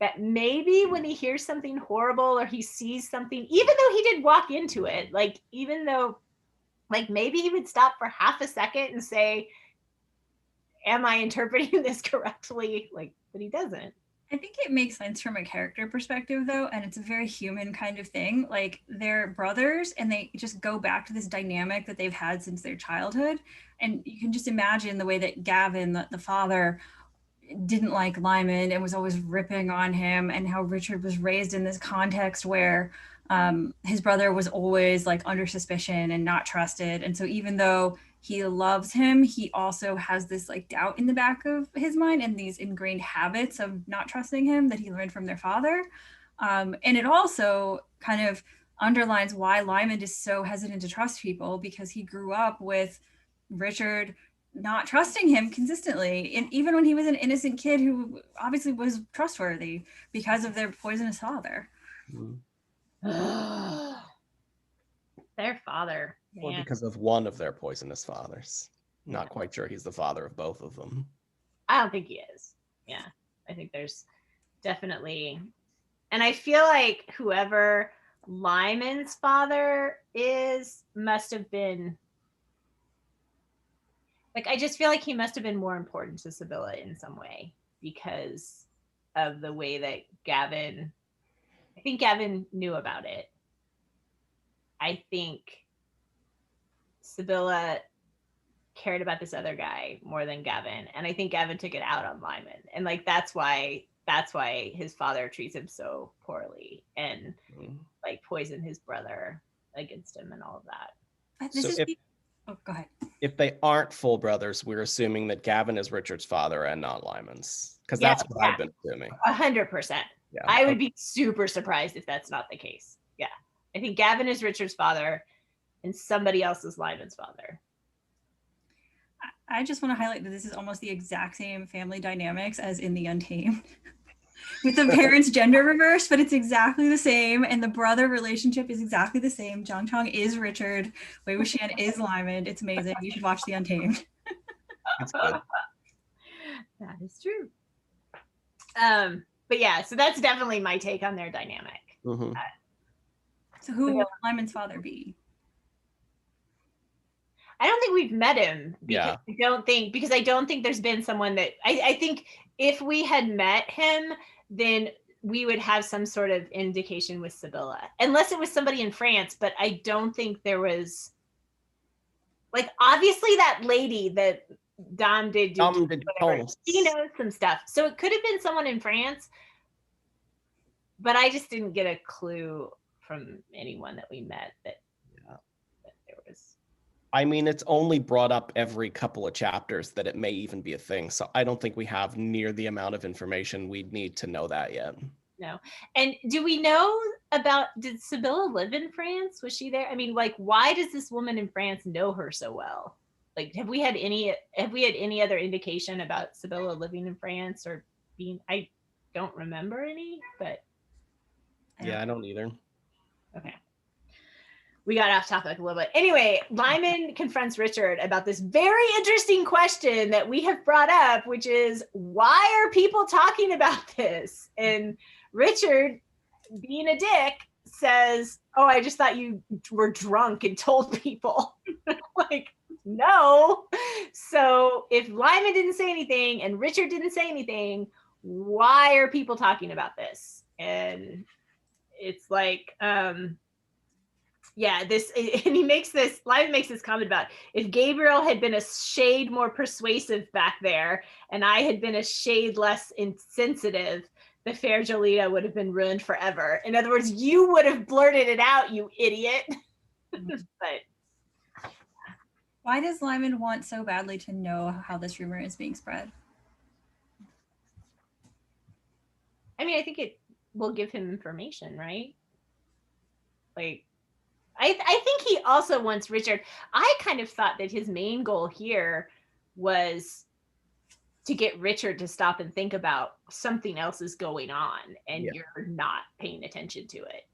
that maybe when he hears something horrible or he sees something, even though he did walk into it, like, even though, like, maybe he would stop for half a second and say, am I interpreting this correctly? Like, but he doesn't. I think it makes sense from a character perspective, though, and it's a very human kind of thing. Like, they're brothers, and they just go back to this dynamic that they've had since their childhood. And you can just imagine the way that Gavin, the father, didn't like Lymond and was always ripping on him, and how Richard was raised in this context where his brother was always like under suspicion and not trusted. And so even though he loves him, he also has this like doubt in the back of his mind and these ingrained habits of not trusting him that he learned from their father. And it also kind of underlines why Lymond is so hesitant to trust people, because he grew up with Richard not trusting him consistently. And even when he was an innocent kid who obviously was trustworthy because of their poisonous father. Their father. Or Man. because of one of their poisonous fathers. Not quite sure he's the father of both of them. I don't think he is. Yeah. I think there's definitely, and I feel like whoever Lymond's father is must have been, like, I just feel like he must have been more important to Sibylla in some way because of the way that I think Gavin knew about it. I think Sibylla cared about this other guy more than Gavin, and I think Gavin took it out on Lymond, and like that's why his father treats him so poorly and like poisoned his brother against him and all of that. Oh, go ahead. If they aren't full brothers, we're assuming that Gavin is Richard's father and not Lymond's, because that's what I've been assuming. 100%. Yeah. I would be super surprised if that's not the case. Yeah, I think Gavin is Richard's father, and somebody else is Lymond's father. I just want to highlight that this is almost the exact same family dynamics as in The Untamed. With the parents' gender reversed, but it's exactly the same. And the brother relationship is exactly the same. Jong Chong is Richard. Wei Wuxian is Lymond. It's amazing. You should watch The Untamed. It's good. That is true. But yeah, so that's definitely my take on their dynamic. Mm-hmm. So who would Lymond's father be? I don't think we've met him because I don't think there's been someone that I think if we had met him, then we would have some sort of indication with Sibylla, unless it was somebody in France. But I don't think there was, like, obviously that lady that Dame de Dutour, she knows some stuff. So it could have been someone in France, but I just didn't get a clue from anyone that we met that there was. I mean, it's only brought up every couple of chapters that it may even be a thing. So I don't think we have near the amount of information we'd need to know that yet. No. And do we know did Sibylla live in France? Was she there? I mean, like, why does this woman in France know her so well? Like, have we had any other indication about Sibylla living in France or being, I don't remember any, but. I don't either. Okay. We got off topic a little bit. Anyway, Lymond confronts Richard about this very interesting question that we have brought up, which is, why are people talking about this? And Richard, being a dick, says, oh, I just thought you were drunk and told people. Like, no. So if Lymond didn't say anything and Richard didn't say anything, why are people talking about this? And it's like, Lymond makes this comment about, if Gabriel had been a shade more persuasive back there and I had been a shade less insensitive, the fair Jolita would have been ruined forever. In other words, you would have blurted it out, you idiot. But why does Lymond want so badly to know how this rumor is being spread? I mean, I think it will give him information, right? Like, I think he also wants Richard. I kind of thought that his main goal here was to get Richard to stop and think about something else is going on and you're not paying attention to it.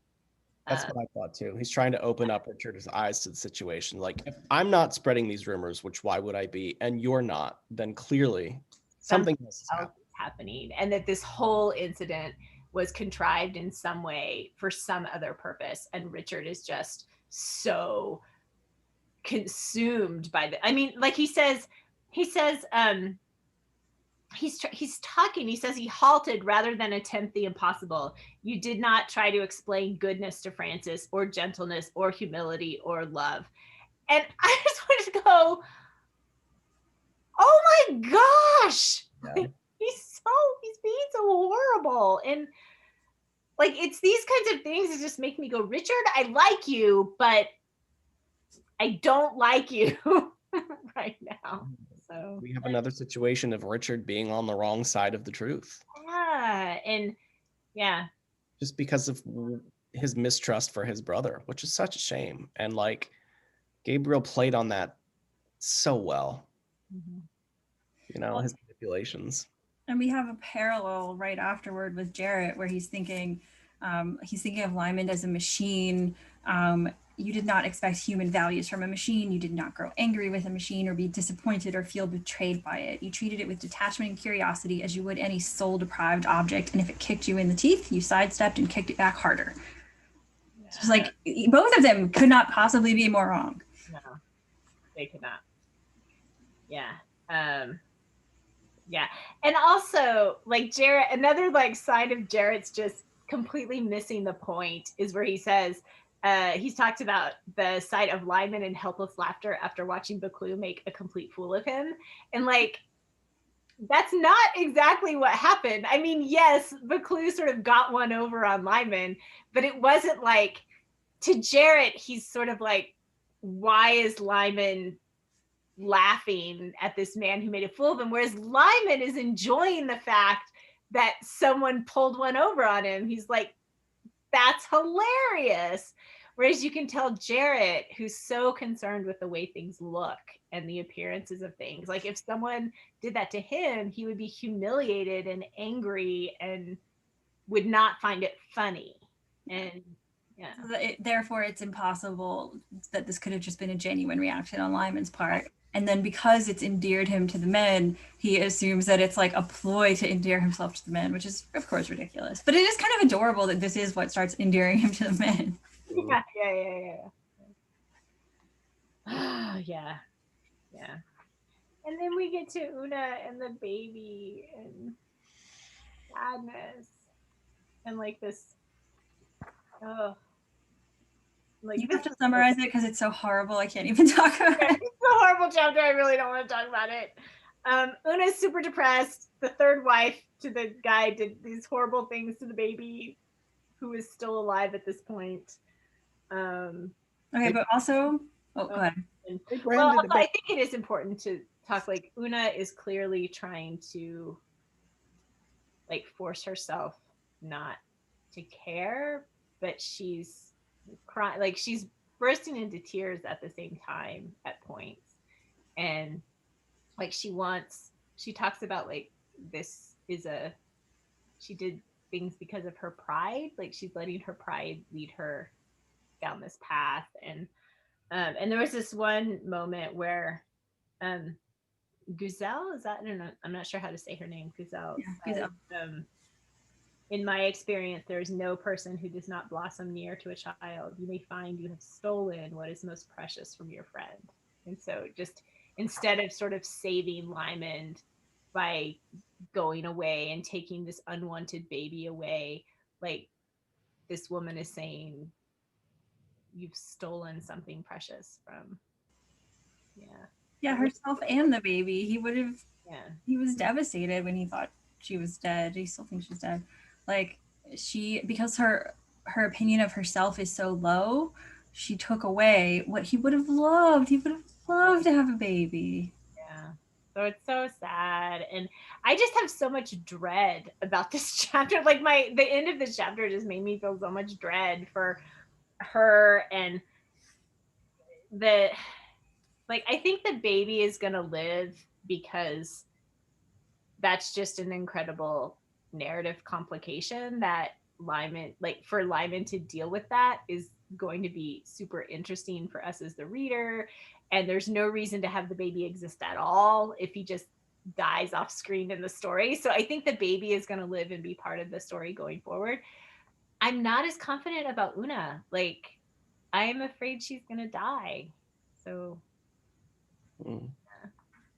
That's what I thought too. He's trying to open up Richard's eyes to the situation. Like, if I'm not spreading these rumors, which why would I be, and you're not, then clearly something else is happening. And that this whole incident was contrived in some way for some other purpose. And Richard is just so consumed by I mean, like he says, he's talking, he says he halted rather than attempt the impossible. You did not try to explain goodness to Francis or gentleness or humility or love. And I just wanted to go, oh my gosh, he's being so horrible. And like, it's these kinds of things that just make me go, Richard, I like you, but I don't like you right now. So we have another situation of Richard being on the wrong side of the truth. Yeah. And yeah, just because of his mistrust for his brother, which is such a shame. And like Gabriel played on that so well, Well, his manipulations. and we have a parallel right afterward with Jarrett, where he's thinking of Lymond as a machine. You did not expect human values from a machine. You did not grow angry with a machine or be disappointed or feel betrayed by it. You treated it with detachment and curiosity as you would any soul-deprived object. And if it kicked you in the teeth, you sidestepped and kicked it back harder. Yeah. So it's like both of them could not possibly be more wrong. No, they could not. Yeah. Yeah. And also, like, Jarrett, another like side of Jarrett's just completely missing the point is where he says, he's talked about the sight of Lymond and helpless laughter after watching Buccleuch make a complete fool of him. And like, that's not exactly what happened. I mean, yes, Buccleuch sort of got one over on Lymond, but it wasn't like, to Jarrett, he's sort of like, why is Lymond laughing at this man who made a fool of him? Whereas Lymond is enjoying the fact that someone pulled one over on him. He's like, that's hilarious. Whereas you can tell Jarrett, who's so concerned with the way things look and the appearances of things, like if someone did that to him, he would be humiliated and angry and would not find it funny. And yeah. So therefore, it's impossible that this could have just been a genuine reaction on Lymond's part. And then because it's endeared him to the men, he assumes that it's like a ploy to endear himself to the men, which is, of course, ridiculous. But it is kind of adorable that this is what starts endearing him to the men. Yeah. And then we get to Oona and the baby and sadness and like this. Oh. Like, you have to summarize it because it's so horrible. I can't even talk about it. It's a horrible chapter. I really don't want to talk about it. Oona's super depressed. The third wife to the guy did these horrible things to the baby, who is still alive at this point. Okay, but also, go ahead. Well, also, I think it is important to talk. Like, Oona is clearly trying to like force herself not to care, but she's crying, like she's bursting into tears at the same time at points. And like she talks about like she did things because of her pride, like she's letting her pride lead her down this path. And there was this one moment where Guzelle, is that, I don't know, I'm not sure how to say her name. Guzelle. Yeah, Guzelle. In my experience, there is no person who does not blossom near to a child. You may find you have stolen what is most precious from your friend. And so just instead of sort of saving Lymond by going away and taking this unwanted baby away, like this woman is saying, you've stolen something precious from, herself and the baby. He was devastated when he thought she was dead. He still thinks she's dead. Like because her opinion of herself is so low, she took away what he would have loved. He would have loved to have a baby. Yeah. So it's so sad. And I just have so much dread about this chapter. Like the end of this chapter just made me feel so much dread for her. And I think the baby is going to live because that's just an incredible narrative complication that Lymond, like for Lymond to deal with that is going to be super interesting for us as the reader. And there's no reason to have the baby exist at all if he just dies off screen in the story. So I think the baby is going to live and be part of the story going forward. I'm not as confident about Oona. Like, I am afraid she's going to die. So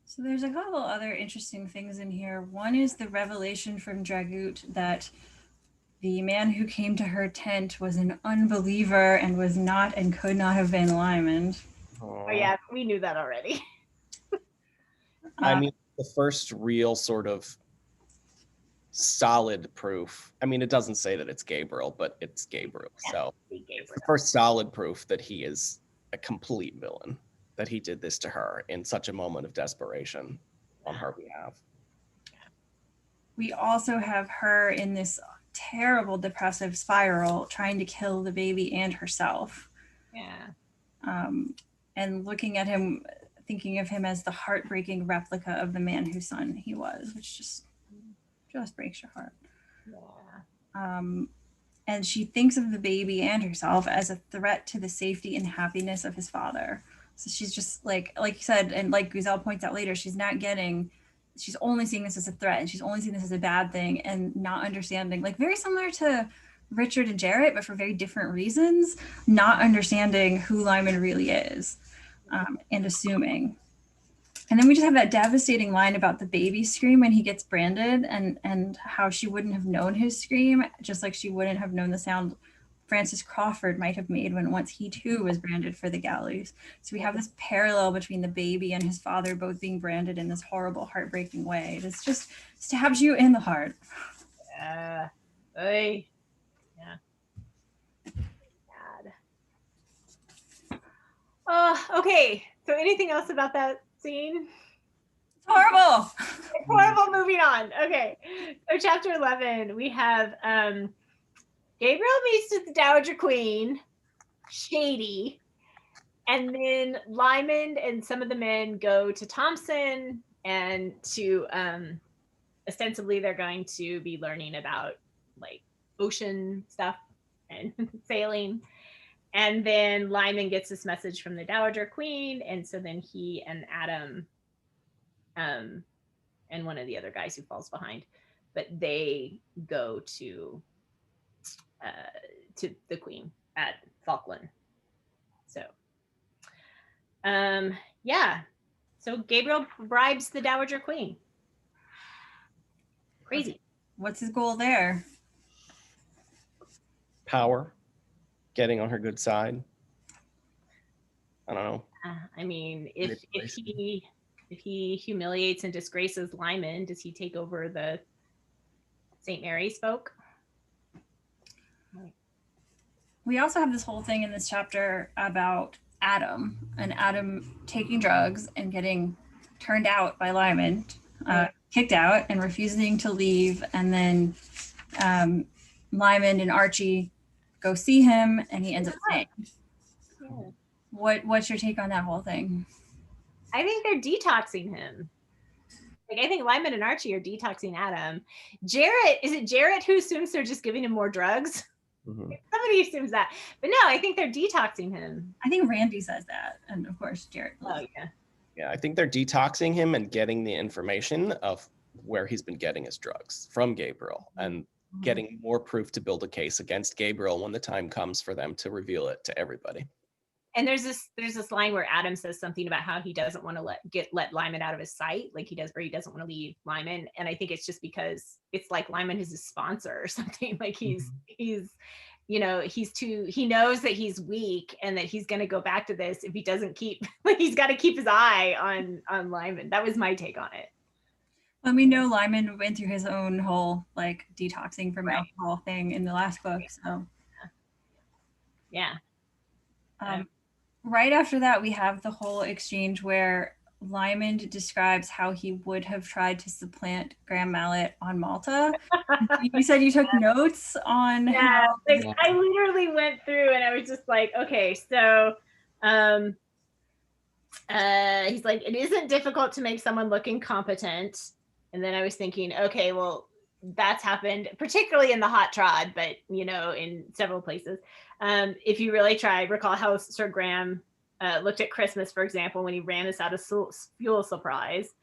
So there's a couple other interesting things in here. One is the revelation from Dragut that the man who came to her tent was an unbeliever and was not and could not have been Lymond. Oh yeah, we knew that already. I mean, the first real sort of solid proof. I mean, it doesn't say that it's Gabriel, but it's Gabriel. So it's the first solid proof that he is a complete villain, that he did this to her in such a moment of desperation on her behalf. We also have her in this terrible depressive spiral, trying to kill the baby and herself. Yeah. And looking at him, thinking of him as the heartbreaking replica of the man whose son he was, which just breaks your heart. Yeah. And she thinks of the baby and herself as a threat to the safety and happiness of his father. So she's just like you said, and like Griselle points out later, she's only seeing this as a threat, and she's only seeing this as a bad thing, and not understanding, like very similar to Richard and Jarrett, but for very different reasons, not understanding who Lymond really is, and assuming. And then we just have that devastating line about the baby scream when he gets branded, and how she wouldn't have known his scream, just like she wouldn't have known the sound Francis Crawford might have made when once he too was branded for the galleys. So we have this parallel between the baby and his father both being branded in this horrible, heartbreaking way. This just stabs you in the heart. Yeah. Yeah. Bad. Okay. So anything else about that scene? It's horrible. It's horrible. Moving on. Okay. So chapter 11, we have Gabriel meets with the Dowager Queen, shady, and then Lymond and some of the men go to Thompson, and to ostensibly they're going to be learning about like ocean stuff and sailing. And then Lymond gets this message from the Dowager Queen, and so then he and Adam and one of the other guys who falls behind, but they go to the Queen at Falkland. So yeah, so Gabriel bribes the Dowager Queen. Crazy. What's his goal there? Power, getting on her good side. I don't know. I mean, if he humiliates and disgraces Lymond, does he take over the St. Mary's folk? We also have this whole thing in this chapter about Adam, and Adam taking drugs and getting turned out by Lymond, kicked out and refusing to leave. And then Lymond and Archie go see him, and he ends up staying. Yeah. What's your take on that whole thing? I think they're detoxing him. Like, I think Lymond and Archie are detoxing Adam. Is it Jarrett who assumes they're just giving him more drugs? Mm-hmm. Somebody assumes that. But no, I think they're detoxing him. I think Randy says that. And of course, Jarrett. Oh, yeah. Yeah, I think they're detoxing him and getting the information of where he's been getting his drugs from Gabriel, and getting more proof to build a case against Gabriel when the time comes for them to reveal it to everybody. And there's this line where Adam says something about how he doesn't want to let Lymond out of his sight, like he doesn't want to leave Lymond. And I think it's just because it's like Lymond is his sponsor or something. Like he knows that he's weak and that he's going to go back to this if he doesn't he's got to keep his eye on Lymond. That was my take on it. Well, we know Lymond went through his own whole like detoxing from alcohol thing in the last book. So yeah. Right after that, we have the whole exchange where Lymond describes how he would have tried to supplant Graham Mallet on Malta. You said you took notes on how... I literally went through and I was just like, okay, so he's like, it isn't difficult to make someone look incompetent. And then I was thinking, okay, well, that's happened, particularly in the hot trod, but in several places. If you really try, recall how Sir Graham looked at Christmas, for example, when he ran us out of fuel supplies.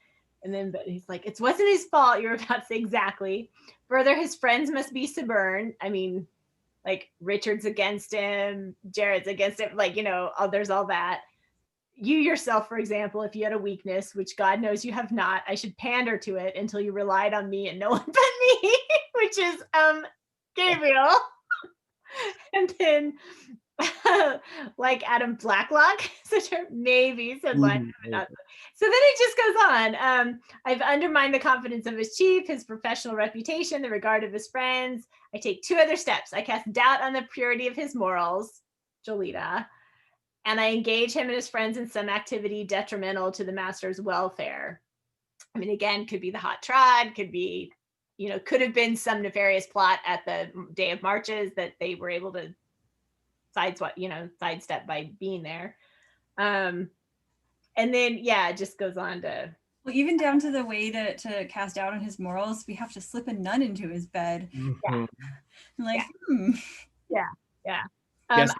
And then he's like, it wasn't his fault. You're about to say exactly. Further, his friends must be stubborn. I mean, like Richard's against him, Jarrett's against him. Like, there's all that. You yourself, for example, if you had a weakness, which God knows you have not, I should pander to it until you relied on me and no one but me, which is Gabriel. And then like Adam Blacklock, such a maybe said line. So then it just goes on. I've undermined the confidence of his chief, his professional reputation, the regard of his friends. I take 2 other steps. I cast doubt on the purity of his morals, Jolita, and I engage him and his friends in some activity detrimental to the master's welfare. I mean, again, could be the hot trod, could be could have been some nefarious plot at the day of marches that they were able to sidestep by being there. And then, yeah, it just goes on to. Well, even down to the way to cast doubt on his morals, we have to slip a nun into his bed. Mm-hmm. Like, Yeah. Yes,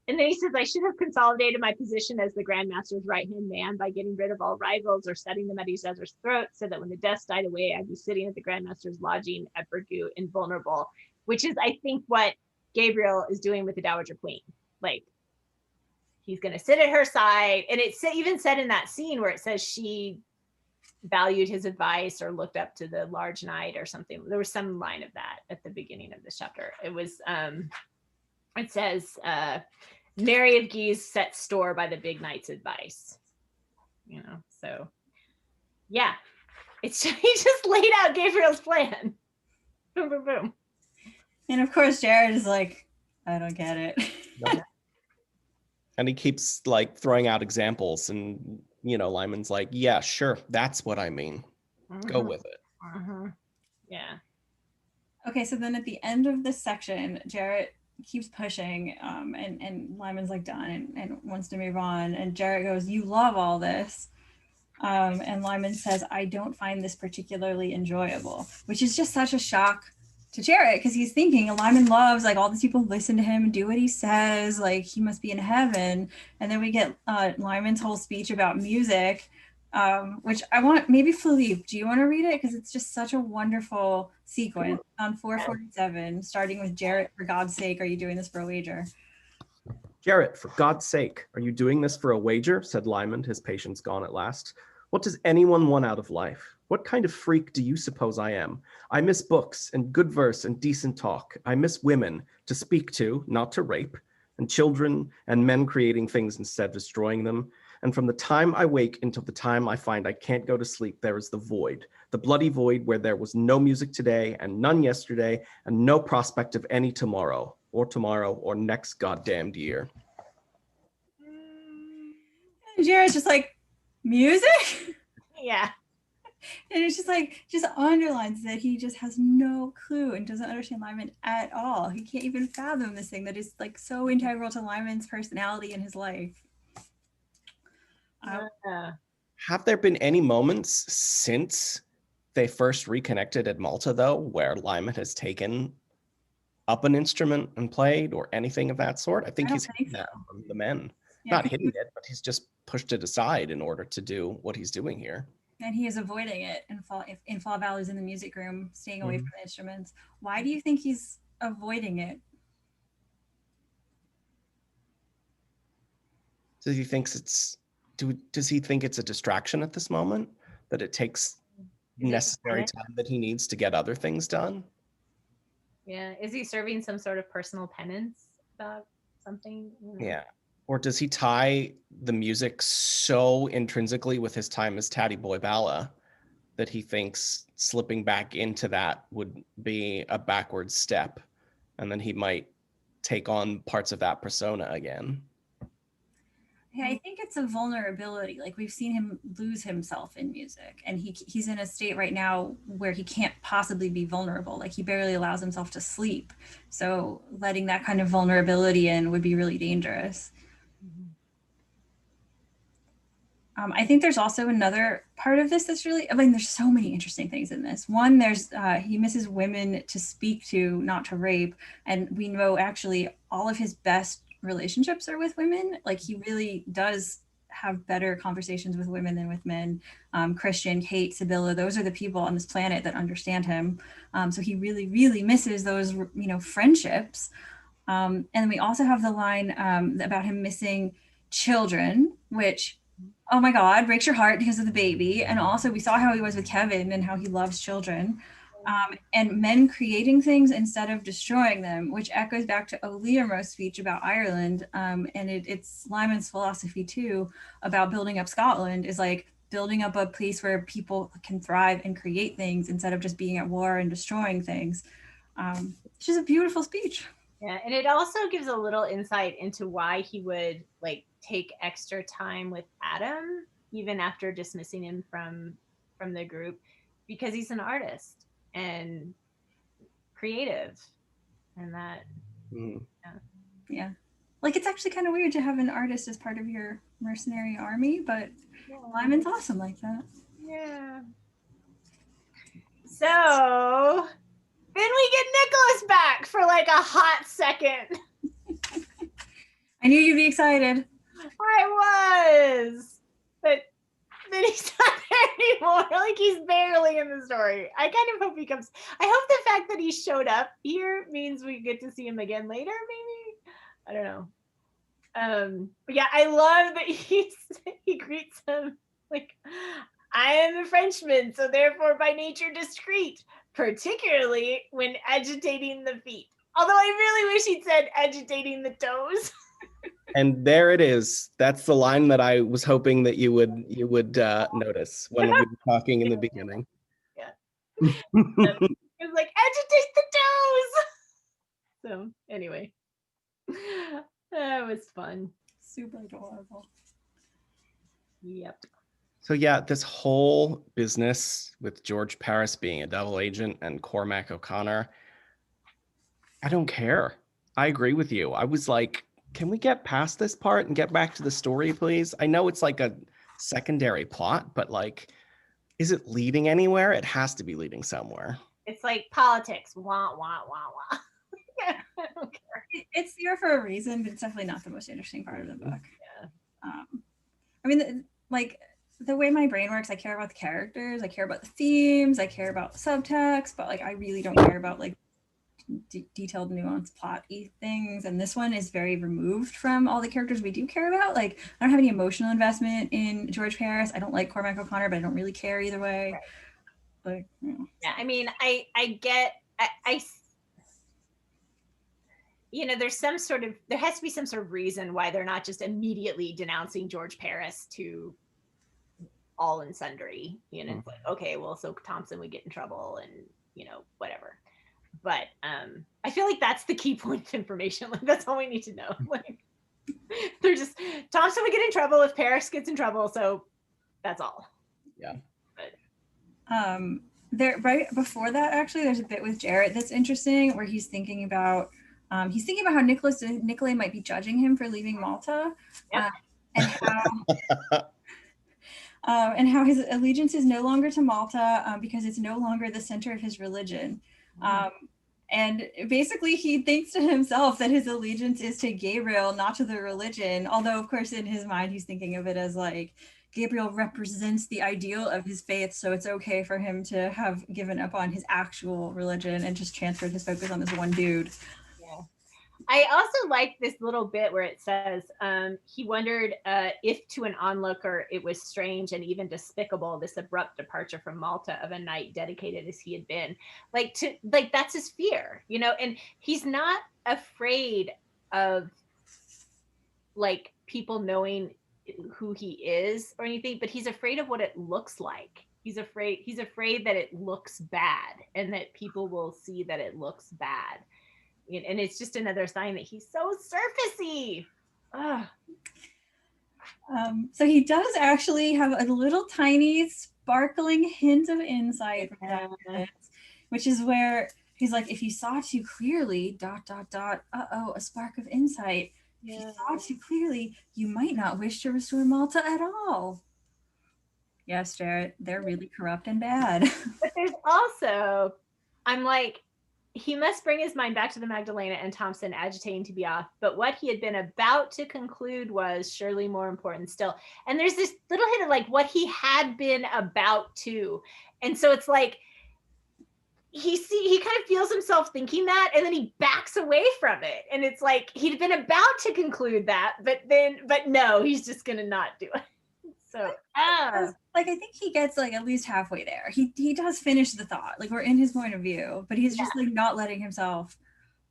and then he says, I should have consolidated my position as the Grandmaster's right-hand man by getting rid of all rivals or setting them at each other's throats, so that when the dust died away, I'd be sitting at the Grandmaster's lodging at Verdu, invulnerable, which is, I think, what Gabriel is doing with the Dowager Queen. Like, he's going to sit at her side. And it's even said in that scene where it says she valued his advice or looked up to the large knight or something. There was some line of that at the beginning of this chapter. It was, it says, Mary of Guise set store by the big knight's advice. So yeah, he just laid out Gabriel's plan. Boom, boom, boom. And of course, Jared is like, I don't get it. Nope. And he keeps like throwing out examples, and Lymond's like, yeah, sure, that's what I mean. Mm-hmm. Go with it. Mm-hmm. Yeah. Okay, so then at the end of this section, Jarrett keeps pushing, and Lymond's like done and wants to move on. And Jarrett goes, you love all this. And Lymond says, I don't find this particularly enjoyable, which is just such a shock to Jarrett, because he's thinking Lymond loves, like, all these people listen to him and do what he says, like he must be in heaven. And then we get Lymond's whole speech about music, which I want, maybe Philippe, do you want to read it? Because it's just such a wonderful sequence on 447, starting with Jarrett, for God's sake, are you doing this for a wager? Jarrett, for God's sake, are you doing this for a wager? Said Lymond, his patience gone at last. What does anyone want out of life? What kind of freak do you suppose I am? I miss books and good verse and decent talk. I miss women to speak to, not to rape, and children and men creating things instead of destroying them. And from the time I wake until the time I find I can't go to sleep, there is the void, the bloody void where there was no music today and none yesterday and no prospect of any tomorrow or next goddamned year. And Jared's just like, music? Yeah. And it's just underlines that he just has no clue and doesn't understand Lymond at all. He can't even fathom this thing that is like so integral to Lymond's personality and his life. Have there been any moments since they first reconnected at Malta, though, where Lymond has taken up an instrument and played, or anything of that sort? I think he's hidden that from the men. Yeah, not hidden it, but he's just pushed it aside in order to do what he's doing here. And he is avoiding it in Fall Valley's in the music room, staying away from the instruments. Why do you think he's avoiding it? Does he think it's a distraction at this moment? That it takes necessary time that he needs to get other things done? Yeah. Is he serving some sort of personal penance about something? Yeah. Or does he tie the music so intrinsically with his time as Tatty Boy Bala that he thinks slipping back into that would be a backward step, and then he might take on parts of that persona again? Yeah, I think it's a vulnerability. Like, we've seen him lose himself in music, and he's in a state right now where he can't possibly be vulnerable. Like, he barely allows himself to sleep. So letting that kind of vulnerability in would be really dangerous. I think there's also another part of this that's really, there's so many interesting things in this. One, there's, he misses women to speak to, not to rape. And we know actually all of his best relationships are with women. Like, he really does have better conversations with women than with men. Christian, Kate, Sibylla, those are the people on this planet that understand him. So he really, really misses those, friendships. And then we also have the line about him missing children, which, oh my God, breaks your heart because of the baby. And also we saw how he was with Kevin and how he loves children. And men creating things instead of destroying them, which echoes back to O'Learmo's speech about Ireland. And it's Lymond's philosophy too, about building up Scotland, is like building up a place where people can thrive and create things instead of just being at war and destroying things. It's just a beautiful speech. Yeah, and it also gives a little insight into why he would like take extra time with Adam, even after dismissing him from the group. because he's an artist and creative, and that. Mm. Yeah. Like, it's actually kind of weird to have an artist as part of your mercenary army, but Lymond's awesome like that. Yeah. So then we get Nicholas back for like a hot second. I knew you'd be excited. I was, but then he's not there anymore. Like, he's barely in the story. I kind of hope he comes. I hope the fact that he showed up here means we get to see him again later, maybe. I don't know. But yeah, I love that he greets him like, I am a Frenchman, so therefore by nature discreet, particularly when agitating the feet. Although I really wish he'd said agitating the toes. And there it is. That's the line that I was hoping that you would notice when we were talking in the beginning. Yeah. It was like, agitate the toes. So anyway, that was fun. Super adorable. Yep. So yeah, this whole business with George Paris being a double agent and Cormac O'Connor, I don't care. I agree with you. I was like, can we get past this part and get back to the story, please? I know it's like a secondary plot, but like, is it leading anywhere? It has to be leading somewhere. It's like politics. Wah, wah, wah, wah. I don't care. It's there for a reason, but it's definitely not the most interesting part of the book. Yeah. I mean, like, the way my brain works, I care about the characters, I care about the themes, I care about subtext, but like, I really don't care about like detailed, nuanced plot-y things. And this one is very removed from all the characters we do care about. Like, I don't have any emotional investment in George Paris. I don't like Cormac O'Connor, but I don't really care either way. Right. Like, you know. Yeah, I mean, I get, you know, there has to be some sort of reason why they're not just immediately denouncing George Paris to all and sundry. You know, it's like, okay, well, so Thompson would get in trouble and, you know, whatever. But I feel like that's the key point of information. Like, that's all we need to know. Like, they're just, Thompson would get in trouble if Paris gets in trouble. So that's all. Yeah. But there, right before that, actually, there's a bit with Jarrett that's interesting where he's thinking about how Nicolay might be judging him for leaving Malta. Yep. And how his allegiance is no longer to Malta because it's no longer the center of his religion. And basically he thinks to himself that his allegiance is to Gabriel, not to the religion. Although, of course, in his mind, he's thinking of it as like, Gabriel represents the ideal of his faith, so it's okay for him to have given up on his actual religion and just transferred his focus on this one dude. Yeah. I also like this little bit where it says he wondered if to an onlooker it was strange and even despicable, this abrupt departure from Malta of a knight dedicated as he had been. Like, that's his fear, you know, and he's not afraid of like people knowing who he is or anything, but he's afraid of what it looks like. He's afraid that it looks bad and that people will see that it looks bad. And it's just another sign that he's so surfacey. So he does actually have a little tiny sparkling hint of insight, which is where he's like, if you saw too clearly, ... a spark of insight. If you saw too clearly, you might not wish to restore Malta at all. Yes, Jarrett, they're really corrupt and bad. But there's also, I'm like, he must bring his mind back to the Magdalena and Thompson agitating to be off. But what he had been about to conclude was surely more important still. And there's this little hint of like what he had been about to. And so it's like, he kind of feels himself thinking that, and then he backs away from it. And it's like, he'd been about to conclude that, but no, he's just going to not do it. So, like, I think he gets like at least halfway there. He does finish the thought, like we're in his point of view, but he's just like not letting himself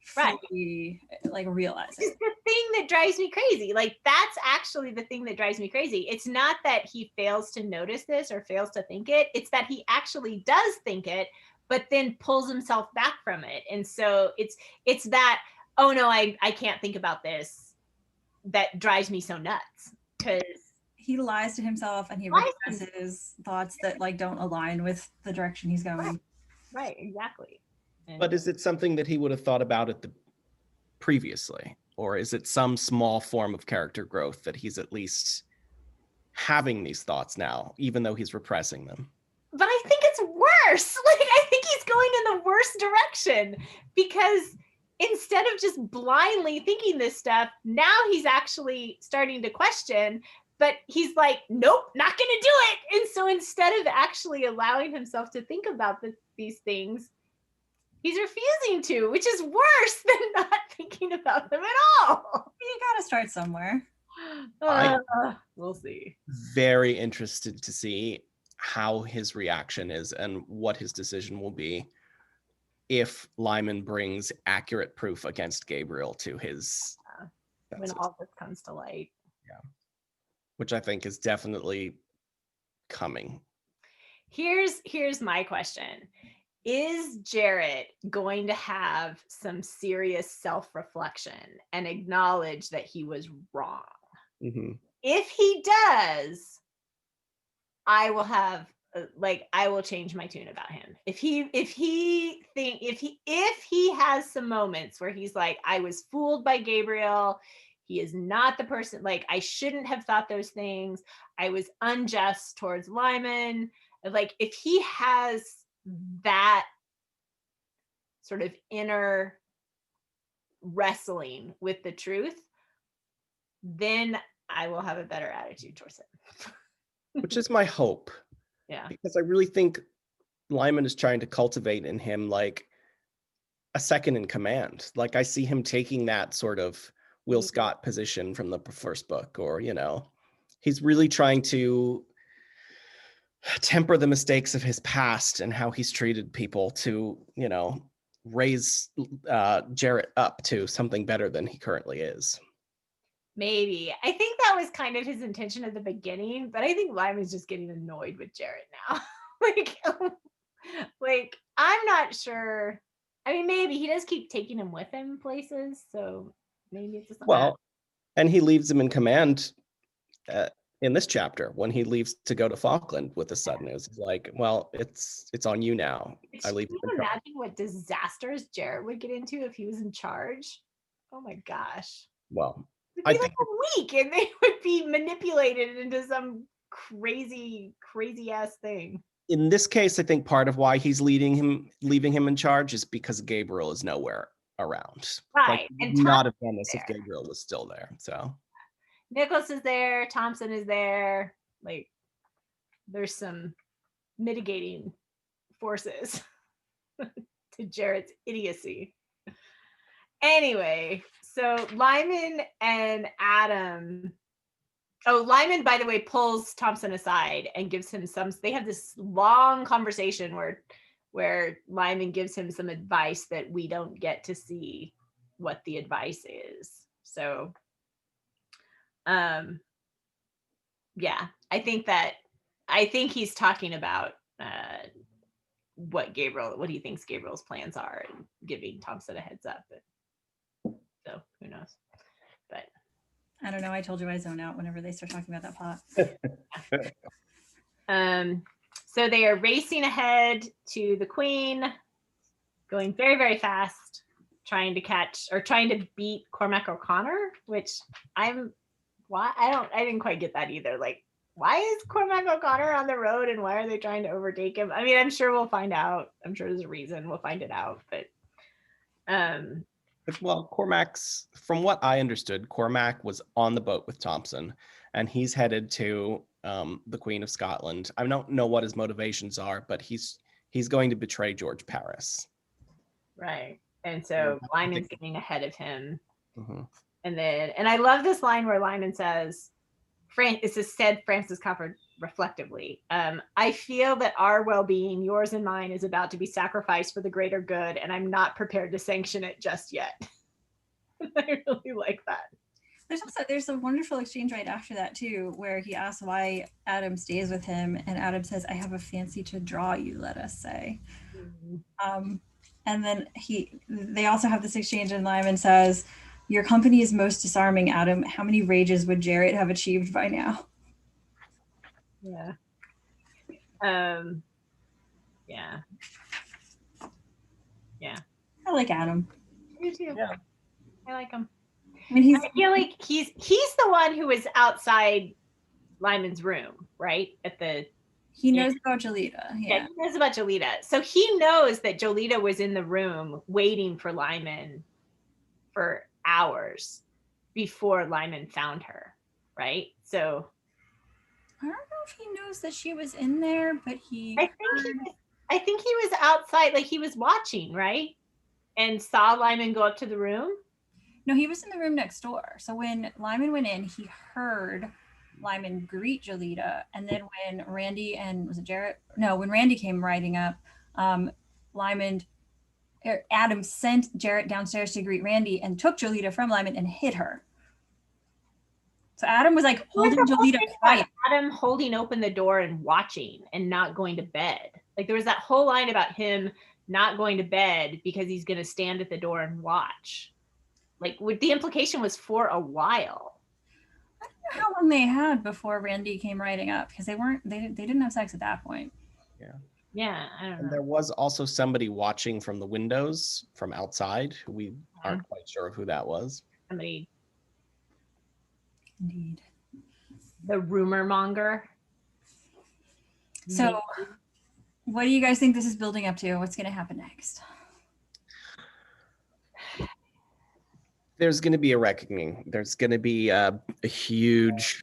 fully like realize it. It's the thing that drives me crazy. Like, that's actually the thing that drives me crazy. It's not that he fails to notice this or fails to think it. It's that he actually does think it, but then pulls himself back from it. And so it's that, oh no, I can't think about this, that drives me so nuts. Because he lies to himself and he represses thoughts that like don't align with the direction he's going. Right, exactly. And But is it something that he would have thought about previously? Or is it some small form of character growth that he's at least having these thoughts now, even though he's repressing them? but I think it's worse. Like, I think he's going in the worst direction, because instead of just blindly thinking this stuff, now he's actually starting to question, but he's like, nope, not going to do it. And so instead of actually allowing himself to think about these things, he's refusing to, which is worse than not thinking about them at all. You got to start somewhere. We'll see. Very interested to see how his reaction is and what his decision will be if Lymond brings accurate proof against Gabriel to his when all this comes to light. Yeah, which I think is definitely coming. Here's my question. Is Jarrett going to have some serious self-reflection and acknowledge that he was wrong? Mm-hmm. If he does, I will have I will change my tune about him. If he has some moments where he's like, I was fooled by Gabriel, he is not the person, like, I shouldn't have thought those things, I was unjust towards Lymond, like, if he has that sort of inner wrestling with the truth, then I will have a better attitude towards him. Which is my hope. Yeah. Because I really think Lymond is trying to cultivate in him like a second in command. Like, I see him taking that sort of Will Scott position from the first book, or, you know, he's really trying to temper the mistakes of his past and how he's treated people to, you know, raise Jarrett up to something better than he currently is. Maybe. I think that was kind of his intention at the beginning, but I think Lymond's just getting annoyed with Jarrett now. like, I'm not sure. I mean, maybe he does keep taking him with him places, so maybe it's just and he leaves him in command in this chapter when he leaves to go to Falkland with the sudden news. It's like, well, it's on you now. I leave. Can you imagine what disasters Jarrett would get into if he was in charge? Oh my gosh. Well, I think a week and they would be manipulated into some crazy ass thing. In this case, I think part of why he's leaving him in charge is because Gabriel is nowhere around. Right. Like, and not have done this if Gabriel was still there. So Nicholas is there, Thompson is there. Like, there's some mitigating forces to Jarrett's idiocy. Anyway, so Lymond and Adam. Oh, Lymond, by the way, pulls Thompson aside and gives him they have this long conversation where Lymond gives him some advice that we don't get to see what the advice is. So, yeah, I think he's talking about what he thinks Gabriel's plans are and giving Thompson a heads up. So who knows? But I don't know. I told you I zone out whenever they start talking about that plot. So they are racing ahead to the Queen, going very, very fast, trying to beat Cormac O'Connor, which I didn't quite get that either. Like, why is Cormac O'Connor on the road and why are they trying to overtake him? I mean, I'm sure we'll find out. I'm sure there's a reason. We'll find it out. But well, Cormac's, from what I understood, Cormac was on the boat with Thompson and he's headed to the Queen of Scotland. I don't know what his motivations are, but he's going to betray George Paris. Right. And so Lymond's getting ahead of him. Mm-hmm. And I love this line where Lymond says, said Francis Crawford reflectively, I feel that our well-being, yours and mine, is about to be sacrificed for the greater good, and I'm not prepared to sanction it just yet. I really like that. There's a wonderful exchange right after that too, where he asks why Adam stays with him, and Adam says, I have a fancy to draw you, let us say. Mm-hmm. And then they also have this exchange, and Lymond says, your company is most disarming, Adam. How many rages would Jarrett have achieved by now? Yeah. Yeah. Yeah. I like Adam. Me too. Yeah. I like him. I mean, he's I feel like he's the one who was outside Lyman's room, right? he knows about Jolita. Yeah. He knows about Jolita. So he knows that Jolita was in the room waiting for Lyman for hours before Lyman found her, right? So I don't know if he knows that she was in there, but I think he was outside, like he was watching, right? And saw Lyman go up to the room. No, he was in the room next door. So when Lyman went in, he heard Lyman greet Jolita, and then when Randy and was it Jarrett? No, when Randy came riding up, Adam sent Jarrett downstairs to greet Randy and took Jolita from Lyman and hid her. So Adam was like holding Jolita quiet. Adam holding open the door and watching and not going to bed. Like there was that whole line about him not going to bed because he's going to stand at the door and watch. Like the implication was for a while. I don't know how long they had before Randy came riding up, because they didn't have sex at that point. Yeah, I don't know. And there was also somebody watching from the windows from outside who we aren't quite sure who that was. Somebody. Indeed. The rumor monger. So what do you guys think this is building up to? What's going to happen next? There's going to be a reckoning. There's going to be a huge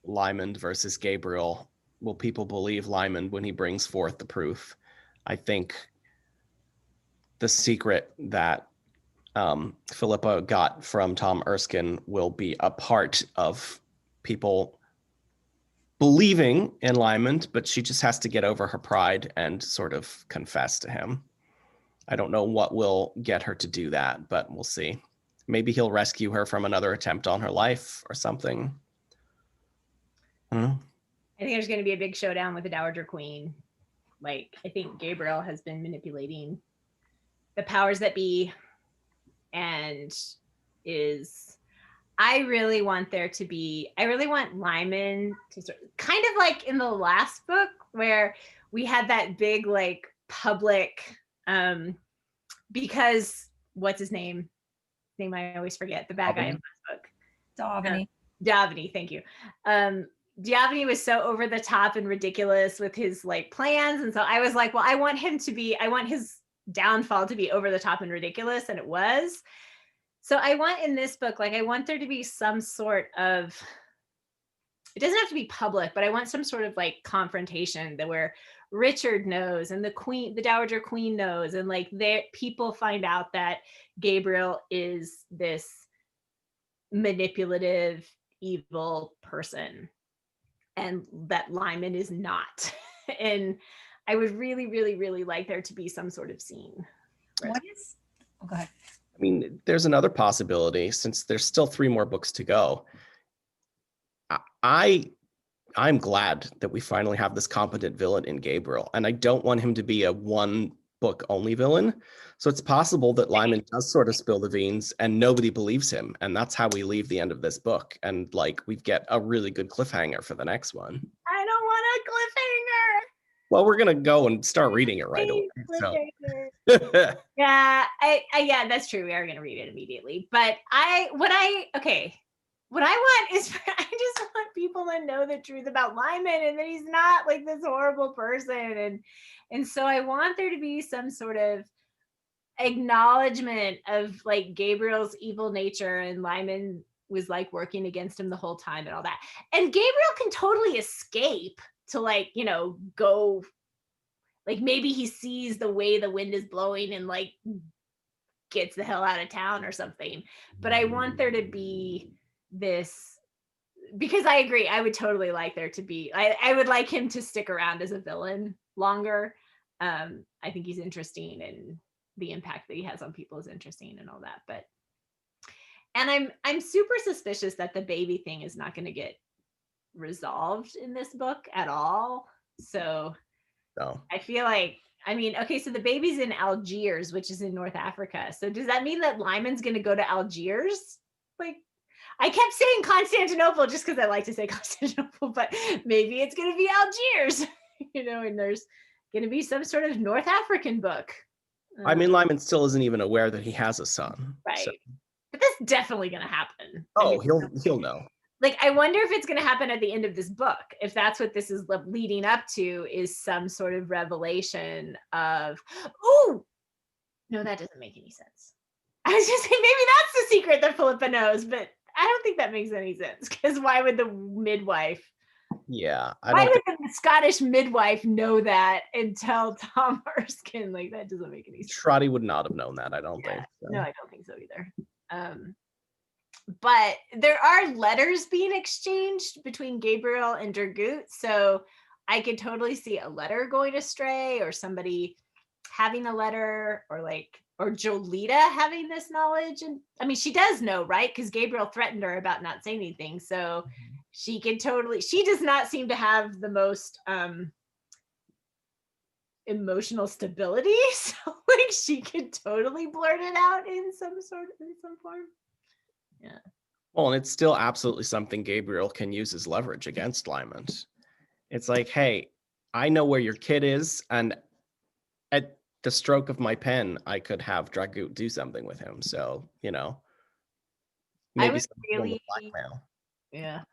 Lymond versus Gabriel. Will people believe Lymond when he brings forth the proof? I think the secret that Philippa got from Tom Erskine will be a part of people believing in Lymond, but she just has to get over her pride and sort of confess to him. I don't know what will get her to do that, but we'll see. Maybe he'll rescue her from another attempt on her life or something. I don't know. I think there's going to be a big showdown with the Dowager Queen. Like, I think Gabriel has been manipulating the powers that be, and I really want Lyman to kind of like in the last book where we had that big like public, because what's his name? I always forget, the bad guy in the last book. Davini, thank you. Davini was so over the top and ridiculous with his like plans, and so I was like, well, I want his downfall to be over the top and ridiculous, and it was. So I want in this book, like I want there to be some sort of, it doesn't have to be public, but I want some sort of like confrontation that where Richard knows and the Dowager Queen knows, and like people find out that Gabriel is this manipulative, evil person, and that Lyman is not. And I would really, really, really like there to be some sort of scene. Go ahead. I mean, there's another possibility, since there's still 3 more books to go. I'm glad that we finally have this competent villain in Gabriel, and I don't want him to be a 1 book only villain. So it's possible that Lyman does sort of spill the beans and nobody believes him, and that's how we leave the end of this book, and like we get a really good cliffhanger for the next one. I don't want a cliffhanger. Well, we're gonna go and start reading it right away. So. Yeah, yeah, that's true. We are gonna read it immediately. But what I want is I just want people to know the truth about Lyman, and that he's not like this horrible person, and so I want there to be some sort of acknowledgement of like Gabriel's evil nature, and Lyman was like working against him the whole time and all that. And Gabriel can totally escape to like, go, like maybe he sees the way the wind is blowing and like gets the hell out of town or something. But I want there to be this, because I agree, I would totally like there to be, I would like him to stick around as a villain longer. I think he's interesting, and the impact that he has on people is interesting and all that. But, and I'm super suspicious that the baby thing is not going to get resolved in this book at all. So no. I feel like, okay, so the baby's in Algiers, which is in North Africa. So does that mean that Lyman's going to go to Algiers? Like, I kept saying Constantinople just because I like to say Constantinople, but maybe it's going to be Algiers, and there's going to be some sort of North African book. I mean, Lymond still isn't even aware that he has a son. Right. So. But that's definitely going to happen. Oh, he'll know. Like, I wonder if it's going to happen at the end of this book, if that's what this is leading up to, is some sort of revelation of, oh, no, that doesn't make any sense. I was just saying, maybe that's the secret that Philippa knows, but I don't think that makes any sense, because why would the midwife? Yeah. Why would the Scottish midwife know that and tell Tom Erskine? Like, that doesn't make any sense. Trotty would not have known that, I don't think. So. No, I don't think so either. But there are letters being exchanged between Gabriel and Dragut, so I could totally see a letter going astray, or somebody having a letter, or Jolita having this knowledge. And I mean, she does know, right? Because Gabriel threatened her about not saying anything, so she does not seem to have the most emotional stability, so like she could totally blurt it out in some form. Yeah. Well, and it's still absolutely something Gabriel can use as leverage against Lymond. It's like, hey, I know where your kid is, and at the stroke of my pen, I could have Dragut do something with him. So, maybe I would really blackmail. Yeah.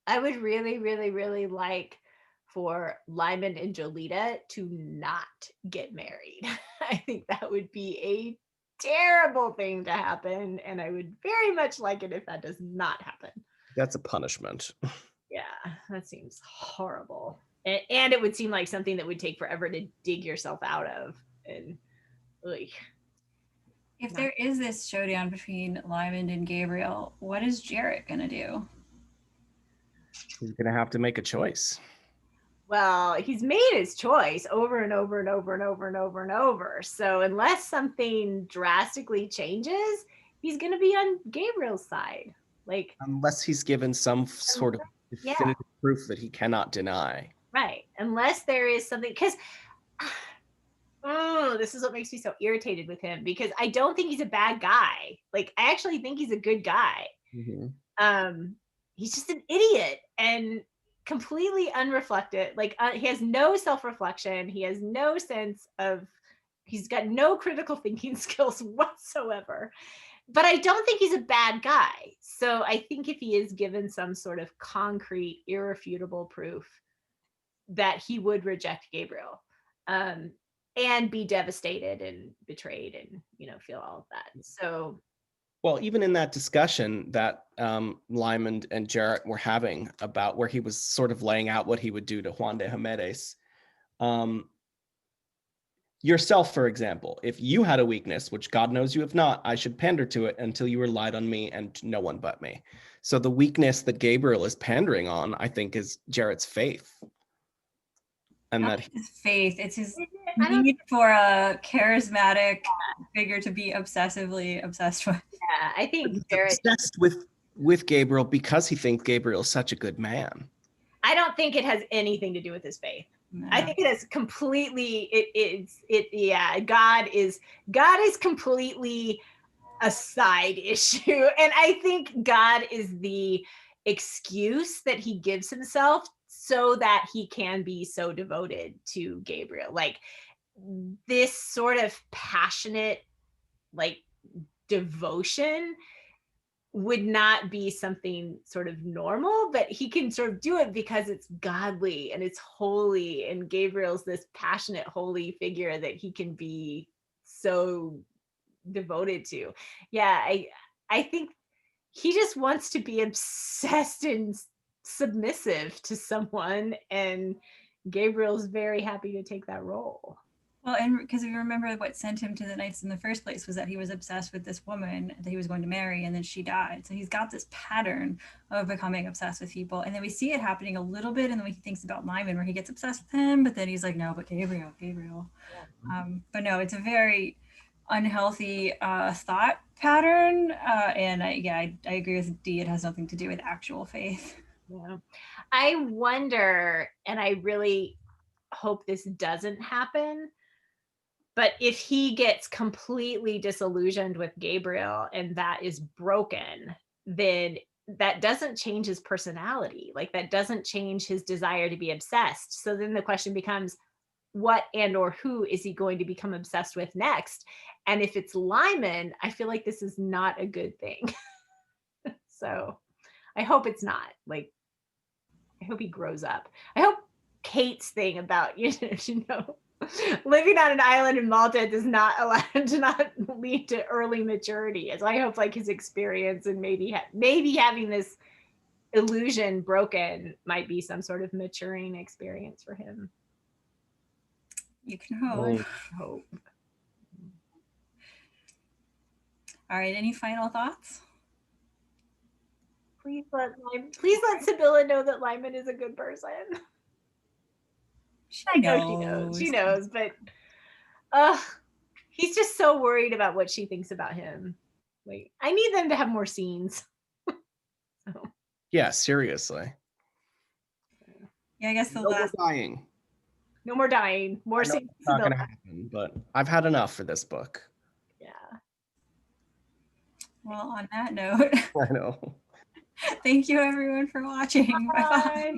I would really, really, really like for Lymond and Jolita to not get married. I think that would be a terrible thing to happen, and I would very much like it if that does not happen. That's a punishment. Yeah, that seems horrible, and it would seem like something that would take forever to dig yourself out of. And if there is this showdown between Lymond and Gabriel, what is Jarrett gonna do? He's gonna have to make a choice. Well, he's made his choice over and over and over and over and over and over. So unless something drastically changes, he's going to be on Gabriel's side. Like, unless he's given some sort of definitive proof that he cannot deny. Right. Unless there is something, because this is what makes me so irritated with him, because I don't think he's a bad guy. Like, I actually think he's a good guy. Mm-hmm. He's just an idiot and completely unreflected. Like, he has no self-reflection. He has no sense of, he's got no critical thinking skills whatsoever. But I don't think he's a bad guy. So I think if he is given some sort of concrete, irrefutable proof, that he would reject Gabriel, and be devastated and betrayed and, feel all of that. So, well, even in that discussion that Lymond and Jarrett were having about where he was sort of laying out what he would do to Juan de Jimenez, yourself, for example, if you had a weakness, which God knows you have not, I should pander to it until you were lied on me and no one but me. So the weakness that Gabriel is pandering on, I think, is Jarrett's faith. And not that his faith, it's his need for a charismatic figure to be obsessively obsessed with. Yeah, I think Jarrett obsessed with Gabriel because he thinks Gabriel is such a good man. I don't think it has anything to do with his faith. No. I think it is completely. God is completely a side issue, and I think God is the excuse that he gives himself so that he can be so devoted to Gabriel. Like, this sort of passionate, like, devotion would not be something sort of normal, but he can sort of do it because it's godly and it's holy, and Gabriel's this passionate, holy figure that he can be so devoted to. Yeah, I think he just wants to be obsessed and submissive to someone, and Gabriel's very happy to take that role. Well, and because if you remember, what sent him to the Knights in the first place was that he was obsessed with this woman that he was going to marry, and then she died. So he's got this pattern of becoming obsessed with people. And then we see it happening a little bit in the way he thinks about Lymond, where he gets obsessed with him, but then he's like, no, but Gabriel. Yeah. But no, it's a very unhealthy thought pattern. And I agree with Dee. It has nothing to do with actual faith. Yeah. I wonder, and I really hope this doesn't happen, but if he gets completely disillusioned with Gabriel and that is broken, then that doesn't change his personality. Like that doesn't change his desire to be obsessed. So then the question becomes, what and or who is he going to become obsessed with next? And if it's Lymond, I feel like this is not a good thing. So I hope it's not. Like, I hope he grows up. I hope Kate's thing about, living on an island in Malta does not lead to early maturity. As I hope like his experience and maybe having this illusion broken might be some sort of maturing experience for him. You can hope. Hope. All right, any final thoughts? Please let Sibylla know that Lymond is a good person. I know she knows, but he's just so worried about what she thinks about him. Like, I need them to have more scenes. So. Yeah, seriously. Yeah, I guess no more dying. No more dying. More scenes. It's not going to happen, but I've had enough for this book. Yeah. Well, on that note, I know. Thank you everyone for watching. Bye. Bye.